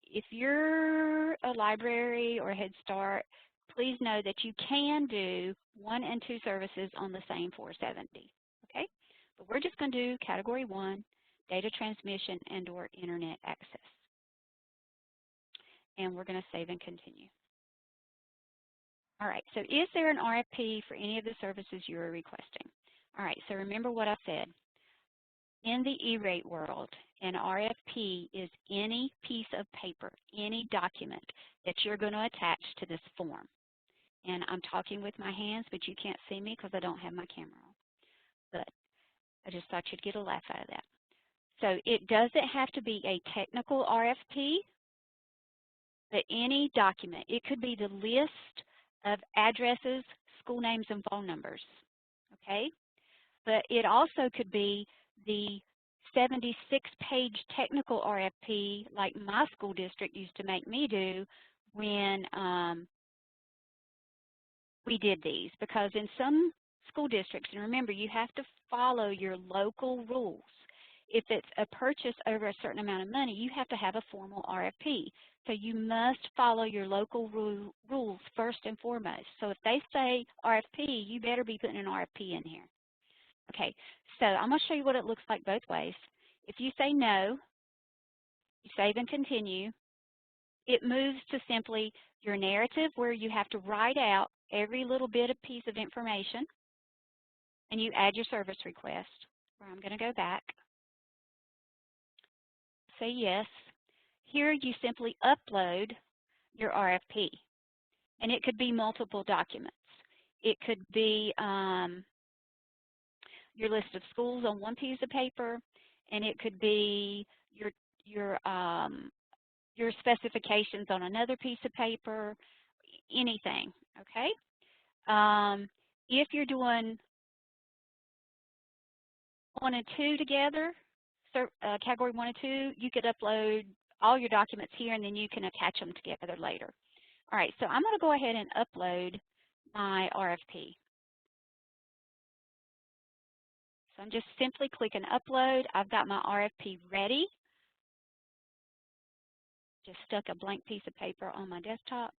if you're a library or Head Start, please know that you can do 1 and 2 services on the same 470, okay? But we're just going to do Category 1, data transmission and or internet access. And we're going to save and continue. All right, so is there an RFP for any of the services you are requesting? All right, so remember what I said. In the E-rate world, an RFP is any piece of paper, any document that you're going to attach to this form. And I'm talking with my hands, but you can't see me because I don't have my camera on. But I just thought you'd get a laugh out of that. So it doesn't have to be a technical RFP, but any document. It could be the list of addresses, school names, and phone numbers, okay? But it also could be the 76-page technical RFP like my school district used to make me do when we did these. Because in some school districts, and remember, you have to follow your local rules. if it's a purchase over a certain amount of money, you have to have a formal RFP. So you must follow your local rules first and foremost. So if they say RFP, you better be putting an RFP in here. Okay, so I'm going to show you what it looks like both ways. If you say no, you save and continue. It moves to simply your narrative where you have to write out every little bit of piece of information, and you add your service request, where I'm going to go back. Say yes. Here you simply upload your RFP, and it could be multiple documents. It could be your list of schools on one piece of paper, and it could be your specifications on another piece of paper, anything, okay? If you're doing 1 and 2 together, category 1 and 2, you could upload all your documents here and then you can attach them together later. All right, so I'm going to go ahead and upload my RFP. So I'm just simply clicking upload. I've got my RFP ready. Just stuck a blank piece of paper on my desktop.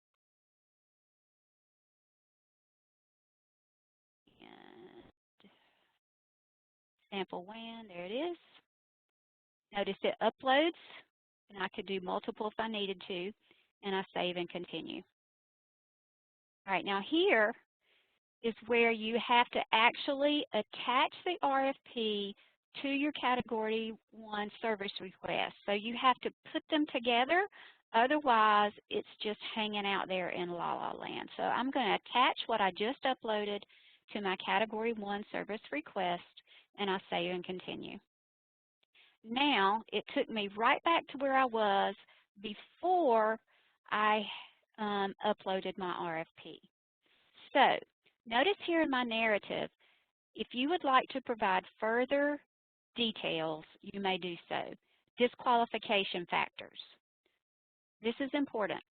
And sample WAN, there it is. Notice it uploads, and I could do multiple if I needed to, and I save and continue. All right, now here is where you have to actually attach the RFP to your Category 1 service request. So you have to put them together, otherwise it's just hanging out there in La La Land. So I'm going to attach what I just uploaded to my Category 1 service request, and I save and continue. Now it took me right back to where I was before I uploaded my RFP. So notice here in my narrative, if you would like to provide further details, you may do so. Disqualification factors. This is important.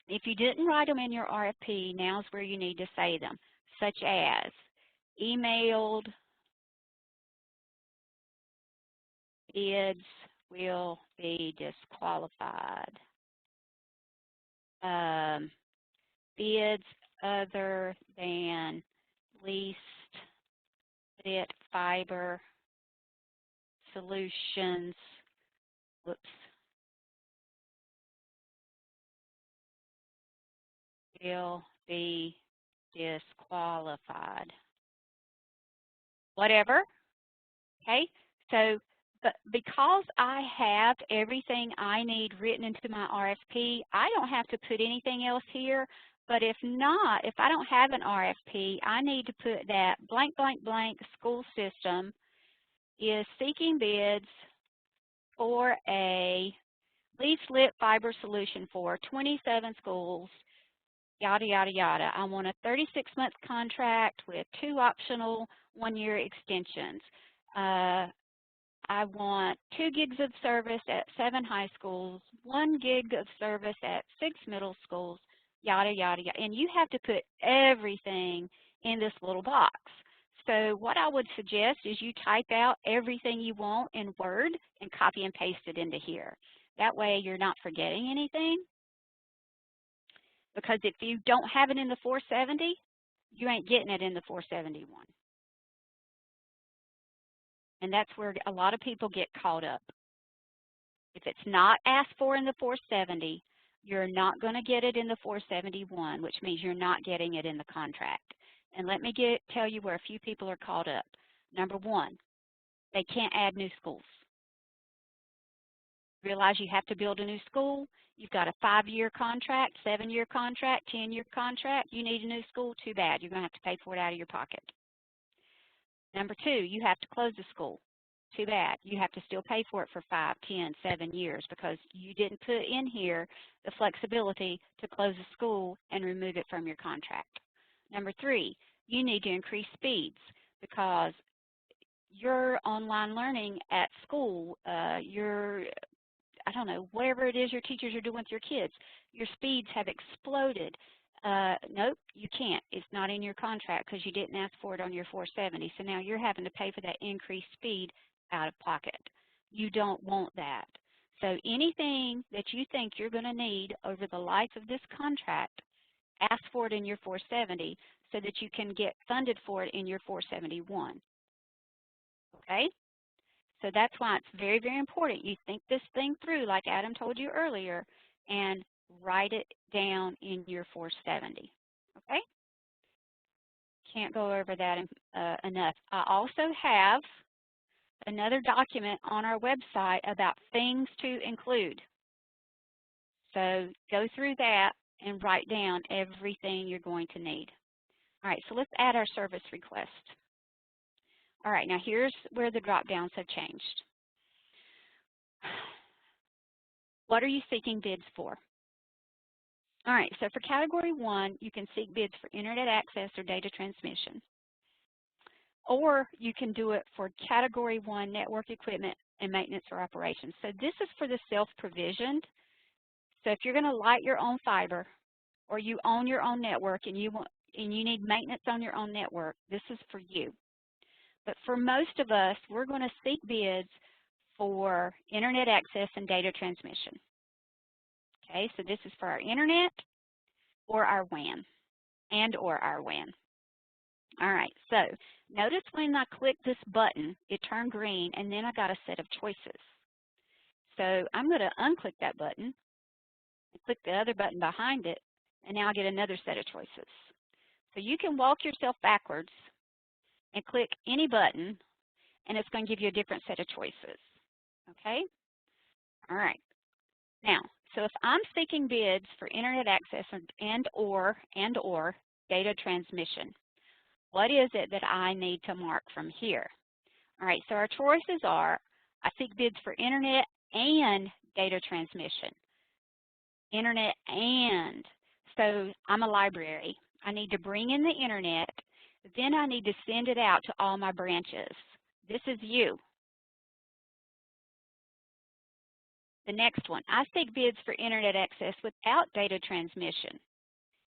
If you didn't write them in your RFP, now's where you need to say them, such as emailed bids will be disqualified. Bids other than least fit fiber solutions, will be disqualified. Whatever, okay? So, but because I have everything I need written into my RFP, I don't have to put anything else here. But if not, if I don't have an RFP, I need to put that blank, blank, blank school system is seeking bids for a least lit fiber solution for 27 schools, yada, yada, yada. I want a 36-month contract with 2 optional 1-year extensions. I want 2 gigs of service at 7 high schools, 1 gig of service at 6 middle schools, yada, yada, yada. And you have to put everything in this little box. So what I would suggest is you type out everything you want in Word and copy and paste it into here. That way you're not forgetting anything. Because if you don't have it in the 470, you ain't getting it in the 471. And that's where a lot of people get caught up. If it's not asked for in the 470, you're not going to get it in the 471, which means you're not getting it in the contract. And let me tell you where a few people are caught up. Number 1, they can't add new schools. Realize you have to build a new school. You've got a 5-year contract, 7-year contract, 10-year contract. You need a new school, too bad. You're going to have to pay for it out of your pocket. Number 2, you have to close the school. Too bad. You have to still pay for it for 5, 10, 7 years because you didn't put in here the flexibility to close the school and remove it from your contract. Number 3, you need to increase speeds because your online learning at school, I don't know, whatever it is your teachers are doing with your kids, your speeds have exploded. Nope, you can't. It's not in your contract because you didn't ask for it on your 470. So now you're having to pay for that increased speed out of pocket. you don't want that. So anything that you think you're going to need over the life of this contract, ask for it in your 470 so that you can get funded for it in your 471. Okay? So that's why it's very, very important. You think this thing through, like Adam told you earlier, and write it down in your 470. Okay? Can't go over that enough. I also have another document on our website about things to include. So go through that and write down everything you're going to need. All right, so let's add our service request. All right, now here's where the drop downs have changed. What are you seeking bids for? All right, so for Category 1, you can seek bids for Internet access or data transmission. Or you can do it for Category 1 network equipment and maintenance or operations. So this is for the self-provisioned. So if you're going to light your own fiber or you own your own network and you need maintenance on your own network, this is for you. But for most of us, we're going to seek bids for Internet access and data transmission. Okay, so this is for our Internet or our WAN or our WAN. All right, so notice when I click this button, it turned green, and then I got a set of choices. So I'm going to unclick that button and click the other button behind it, and now I get another set of choices. So you can walk yourself backwards and click any button, and it's going to give you a different set of choices. Okay? All right. Now, so if I'm seeking bids for Internet access and or data transmission, what is it that I need to mark from here? All right, so our choices are, I seek bids for Internet and data transmission. Internet and. So I'm a library. I need to bring in the Internet. Then I need to send it out to all my branches. This is you. The next one, I seek bids for Internet access without data transmission,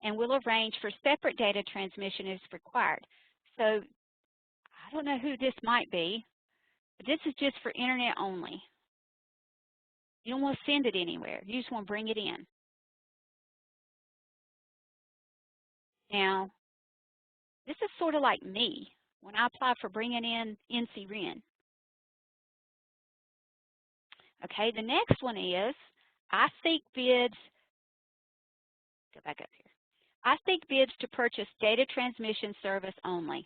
and will arrange for separate data transmission if required. So I don't know who this might be, but this is just for Internet only. You don't want to send it anywhere. You just want to bring it in. Now, this is sort of like me when I apply for bringing in NCREN. Okay, the next one is I seek bids. Go back up here. I seek bids to purchase data transmission service only.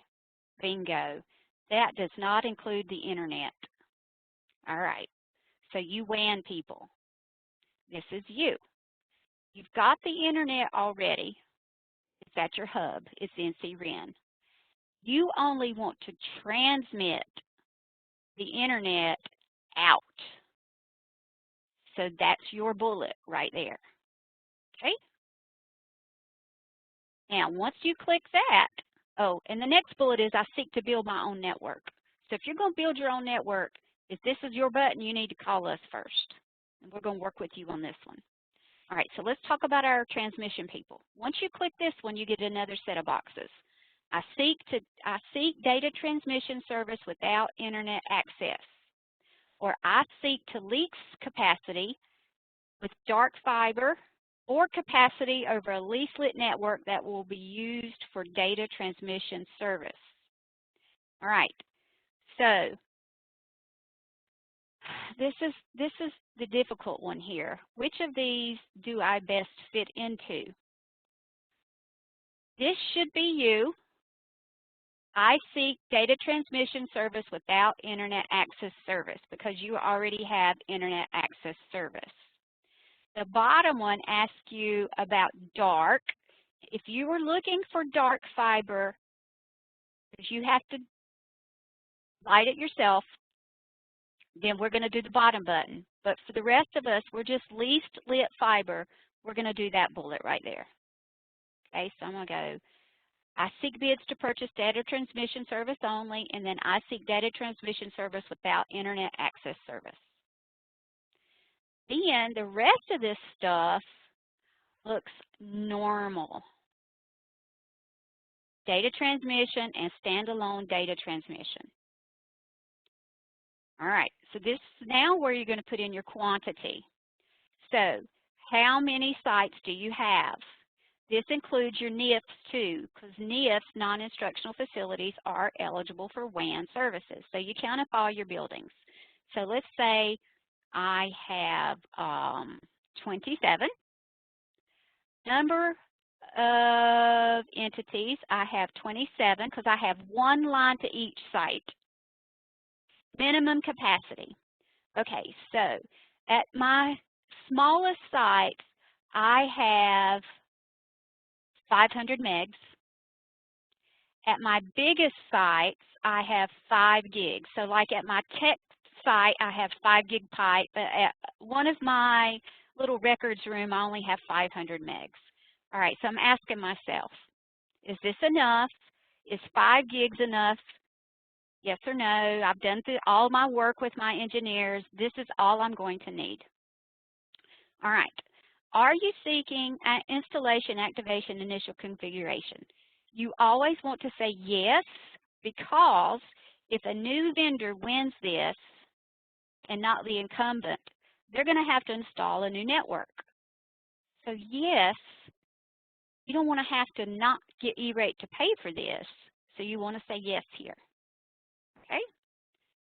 Bingo. That does not include the Internet. All right. So you WAN people. This is you. You've got the Internet already. It's at your hub. It's NCREN. You only want to transmit the Internet out. So that's your bullet right there. Okay? Now, once you click that, oh, and the next bullet is I seek to build my own network. So if you're going to build your own network, if this is your button, you need to call us first. And we're going to work with you on this one. All right, so let's talk about our transmission people. Once you click this one, you get another set of boxes. I seek data transmission service without Internet access. Or I seek to lease capacity with dark fiber or capacity over a leaflet network that will be used for data transmission service. All right, so this is the difficult one here. Which of these do I best fit into? This should be you. I seek data transmission service without Internet access service because you already have Internet access service. The bottom one asks you about dark. If you were looking for dark fiber, because you have to light it yourself, then we're going to do the bottom button. But for the rest of us, we're just least lit fiber. We're going to do that bullet right there. Okay, so I'm going to go, I seek bids to purchase data transmission service only, and then I seek data transmission service without Internet access service. Then the rest of this stuff looks normal. Data transmission and standalone data transmission. All right, so this is now where you're going to put in your quantity. So how many sites do you have? This includes your NIFs too, because NIFs, non-instructional facilities, are eligible for WAN services. So you count up all your buildings. So let's say I have 27. Number of entities, I have 27 because I have one line to each site. Minimum capacity. Okay, so at my smallest site, I have 500 megs. At my biggest sites, I have 5 gigs. So like at my tech site, I have 5 gig pipe, but at one of my little records room, I only have 500 megs. All right, so I'm asking myself, is this enough? Is 5 gigs enough? Yes or no? I've done all my work with my engineers. This is all I'm going to need. All right. Are you seeking installation, activation, initial configuration? You always want to say yes, because if a new vendor wins this and not the incumbent, they're going to have to install a new network. So yes, you don't want to have to not get E-rate to pay for this, so you want to say yes here. Okay?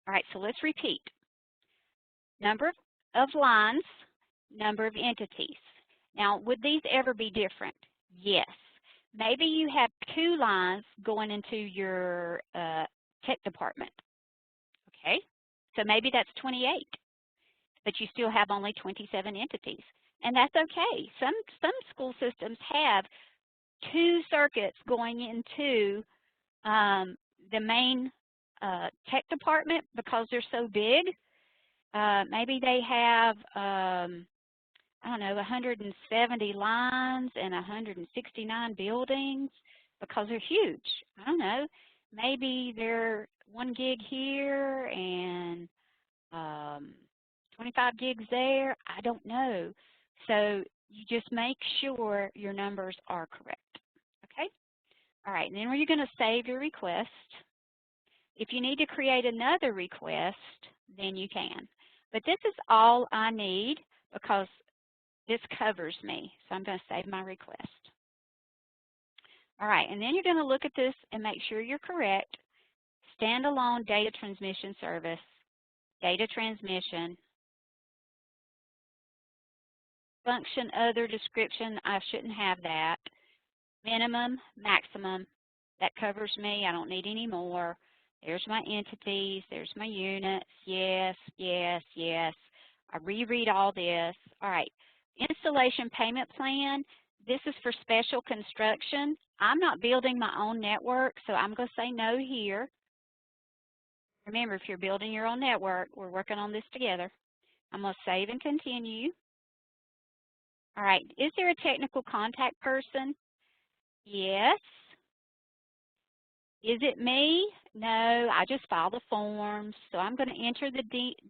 All right, so let's repeat. Number of lines, number of entities. Now, would these ever be different? Yes. Maybe you have 2 lines going into your tech department. Okay? So maybe that's 28, but you still have only 27 entities. And that's okay. Some school systems have 2 circuits going into the main tech department because they're so big. Maybe they have, I don't know, 170 lines and 169 buildings because they're huge. I don't know. Maybe they're 1 gig here and 25 gigs there. I don't know. So you just make sure your numbers are correct. Okay? All right, and then you're going to save your request. If you need to create another request, then you can. But this is all I need because this covers me. So I'm going to save my request. All right, and then you're going to look at this and make sure you're correct. Standalone data transmission service, data transmission, function other description, I shouldn't have that. Minimum, maximum, that covers me. I don't need any more. There's my entities. There's my units. Yes, yes, yes. I reread all this. All right. Installation payment plan. This is for special construction. I'm not building my own network, so I'm going to say no here. Remember, if you're building your own network, we're working on this together. I'm going to save and continue. All right. Is there a technical contact person? Yes. Is it me? No, I just file the forms. So I'm going to enter the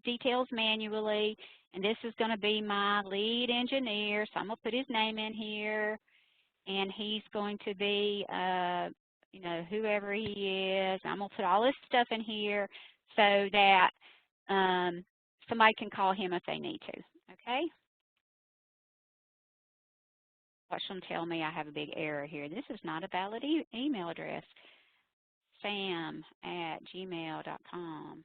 details manually, and this is going to be my lead engineer. So I'm going to put his name in here, and he's going to be, you know, whoever he is. I'm going to put all this stuff in here so that somebody can call him if they need to. Okay? Watch them tell me I have a big error here. This is not a valid email address. sam@gmail.com.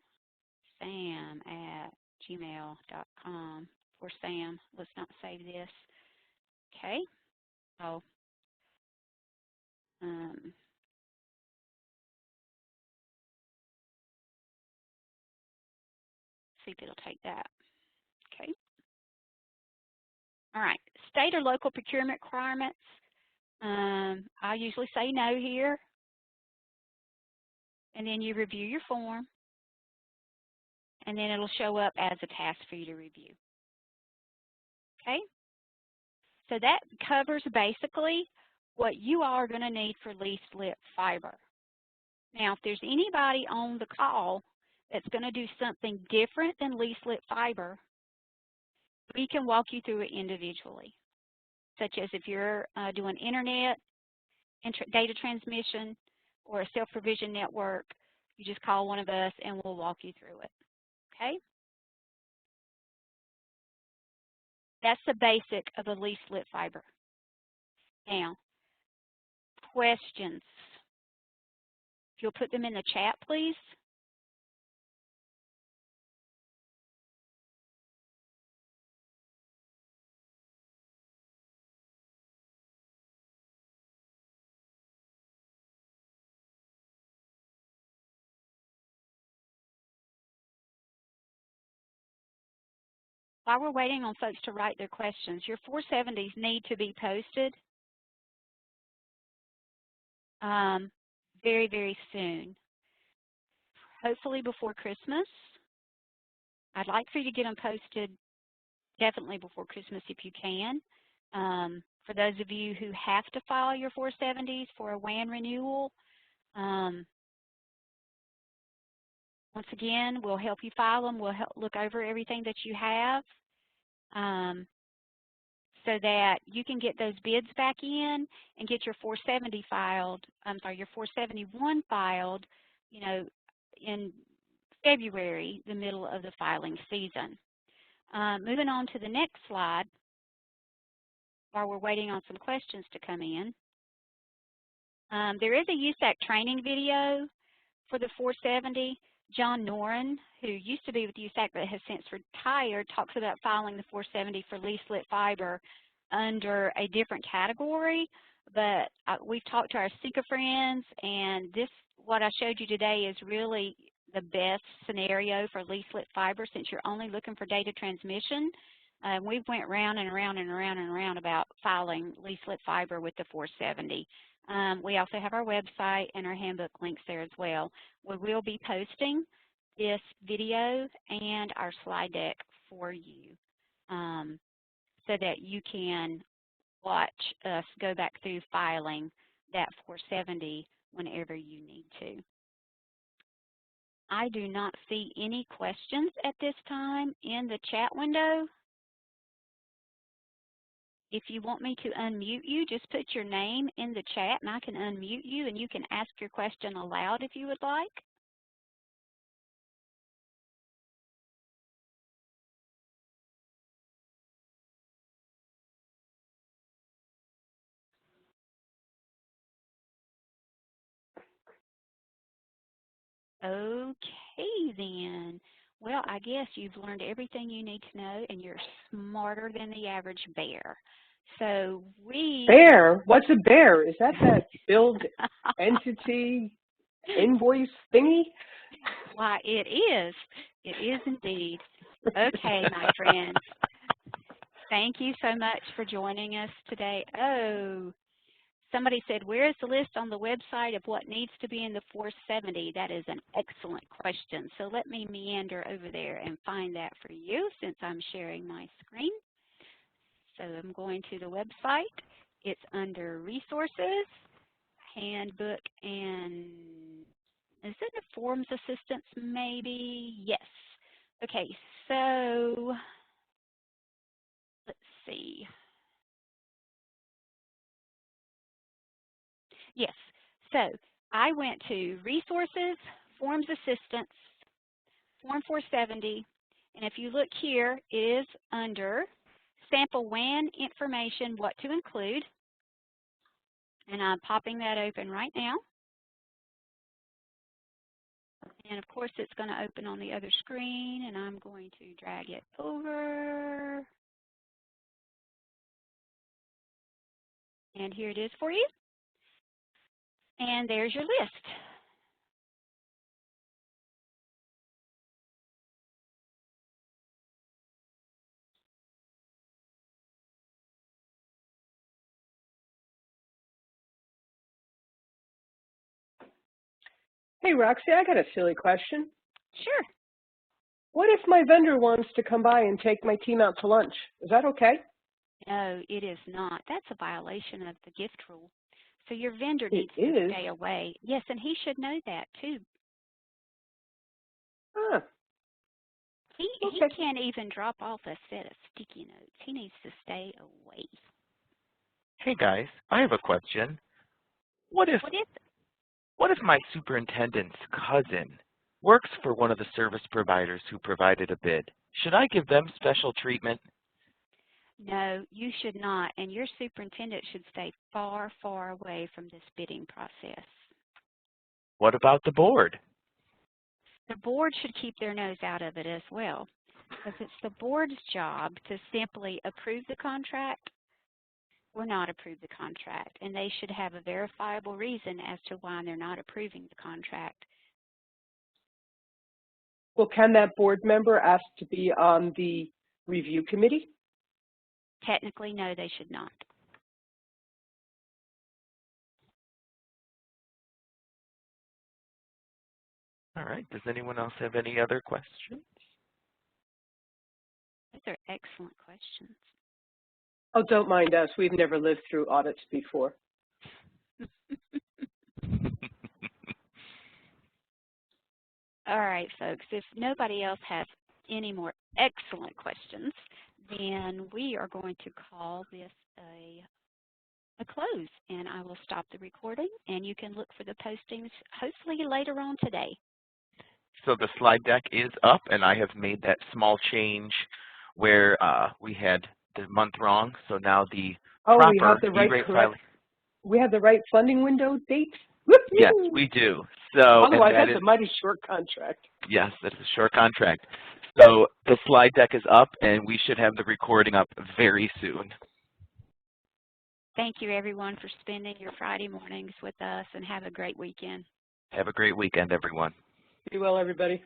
sam@gmail.com. For Sam. Let's not save this. Okay. Oh. See if it'll take that. Okay. All right. State or local procurement requirements. I usually say no here. And then you review your form. And then it'll show up as a task for you to review. Okay? So that covers basically what you all are going to need for lease-lit fiber. Now, if there's anybody on the call that's going to do something different than lease-lit fiber, we can walk you through it individually, such as if you're doing internet, data transmission, or a self-provision network, you just call one of us and we'll walk you through it. Okay? That's the basic of a leaf-lit fiber. Now, questions. If you'll put them in the chat, please. While we're waiting on folks to write their questions, your 470s need to be posted very, very soon. Hopefully before Christmas. I'd like for you to get them posted definitely before Christmas if you can. For those of you who have to file your 470s for a WAN renewal, once again, we'll help you file them. We'll help look over everything that you have so that you can get those bids back in and get your 470 filed, your 471 filed, you know, in February, the middle of the filing season. Moving on to the next slide, while we're waiting on some questions to come in. There is a USAC training video for the 470. John Noren, who used to be with USAC but has since retired, talks about filing the 470 for leaf-lit fiber under a different category. But we've talked to our SICA friends, and what I showed you today is really the best scenario for leaf-lit fiber since you're only looking for data transmission. We've went round and around and around and around about filing leaf-lit fiber with the 470. We also have our website and our handbook links there as well. We will be posting this video and our slide deck for you so that you can watch us go back through filing that 470 whenever you need to. I do not see any questions at this time in the chat window. If you want me to unmute you, just put your name in the chat and I can unmute you and you can ask your question aloud if you would like. Okay then. Well, I guess you've learned everything you need to know and you're smarter than the average bear. So Bear? What's a bear? Is that build entity invoice thingy? Why, it is. It is indeed. Okay, my friends. Thank you so much for joining us today. Oh, somebody said, where is the list on the website of what needs to be in the 470? That is an excellent question. So let me meander over there and find that for you since I'm sharing my screen. So I'm going to the website. It's under Resources, Handbook, and is it the Forms Assistance maybe? Yes. Okay, so let's see. Yes, so I went to Resources, Forms Assistance, Form 470, and if you look here, it is under Sample WAN Information, What to Include, and I'm popping that open right now. And of course, it's going to open on the other screen, and I'm going to drag it over. And here it is for you. And there's your list. Hey, Roxy, I got a silly question. Sure. What if my vendor wants to come by and take my team out to lunch? Is that okay? No, it is not. That's a violation of the gift rule. So your vendor needs to stay away. Yes, and he should know that too. Huh. He can't even drop off a set of sticky notes. He needs to stay away. Hey guys, I have a question. What if my superintendent's cousin works for one of the service providers who provided a bid. Should I give them special treatment? No, you should not, and your superintendent should stay far, far away from this bidding process. What about the board? The board should keep their nose out of it as well, because it's the board's job to simply approve the contract or not approve the contract, and they should have a verifiable reason as to why they're not approving the contract. Well, can that board member ask to be on the review committee? Technically, no, they should not. All right, does anyone else have any other questions? Those are excellent questions. Oh, don't mind us. We've never lived through audits before. All right, folks, if nobody else has any more excellent questions, then we are going to call this a close, and I will stop the recording, and you can look for the postings hopefully later on today. So the slide deck is up, and I have made that small change where we had the month wrong. So now the proper we have the right filing. We have the right funding window date? Yes, we do. So otherwise, that's a mighty short contract. Yes, that's a short contract. So the slide deck is up, and we should have the recording up very soon. Thank you, everyone, for spending your Friday mornings with us, and have a great weekend. Have a great weekend, everyone. Be well, everybody.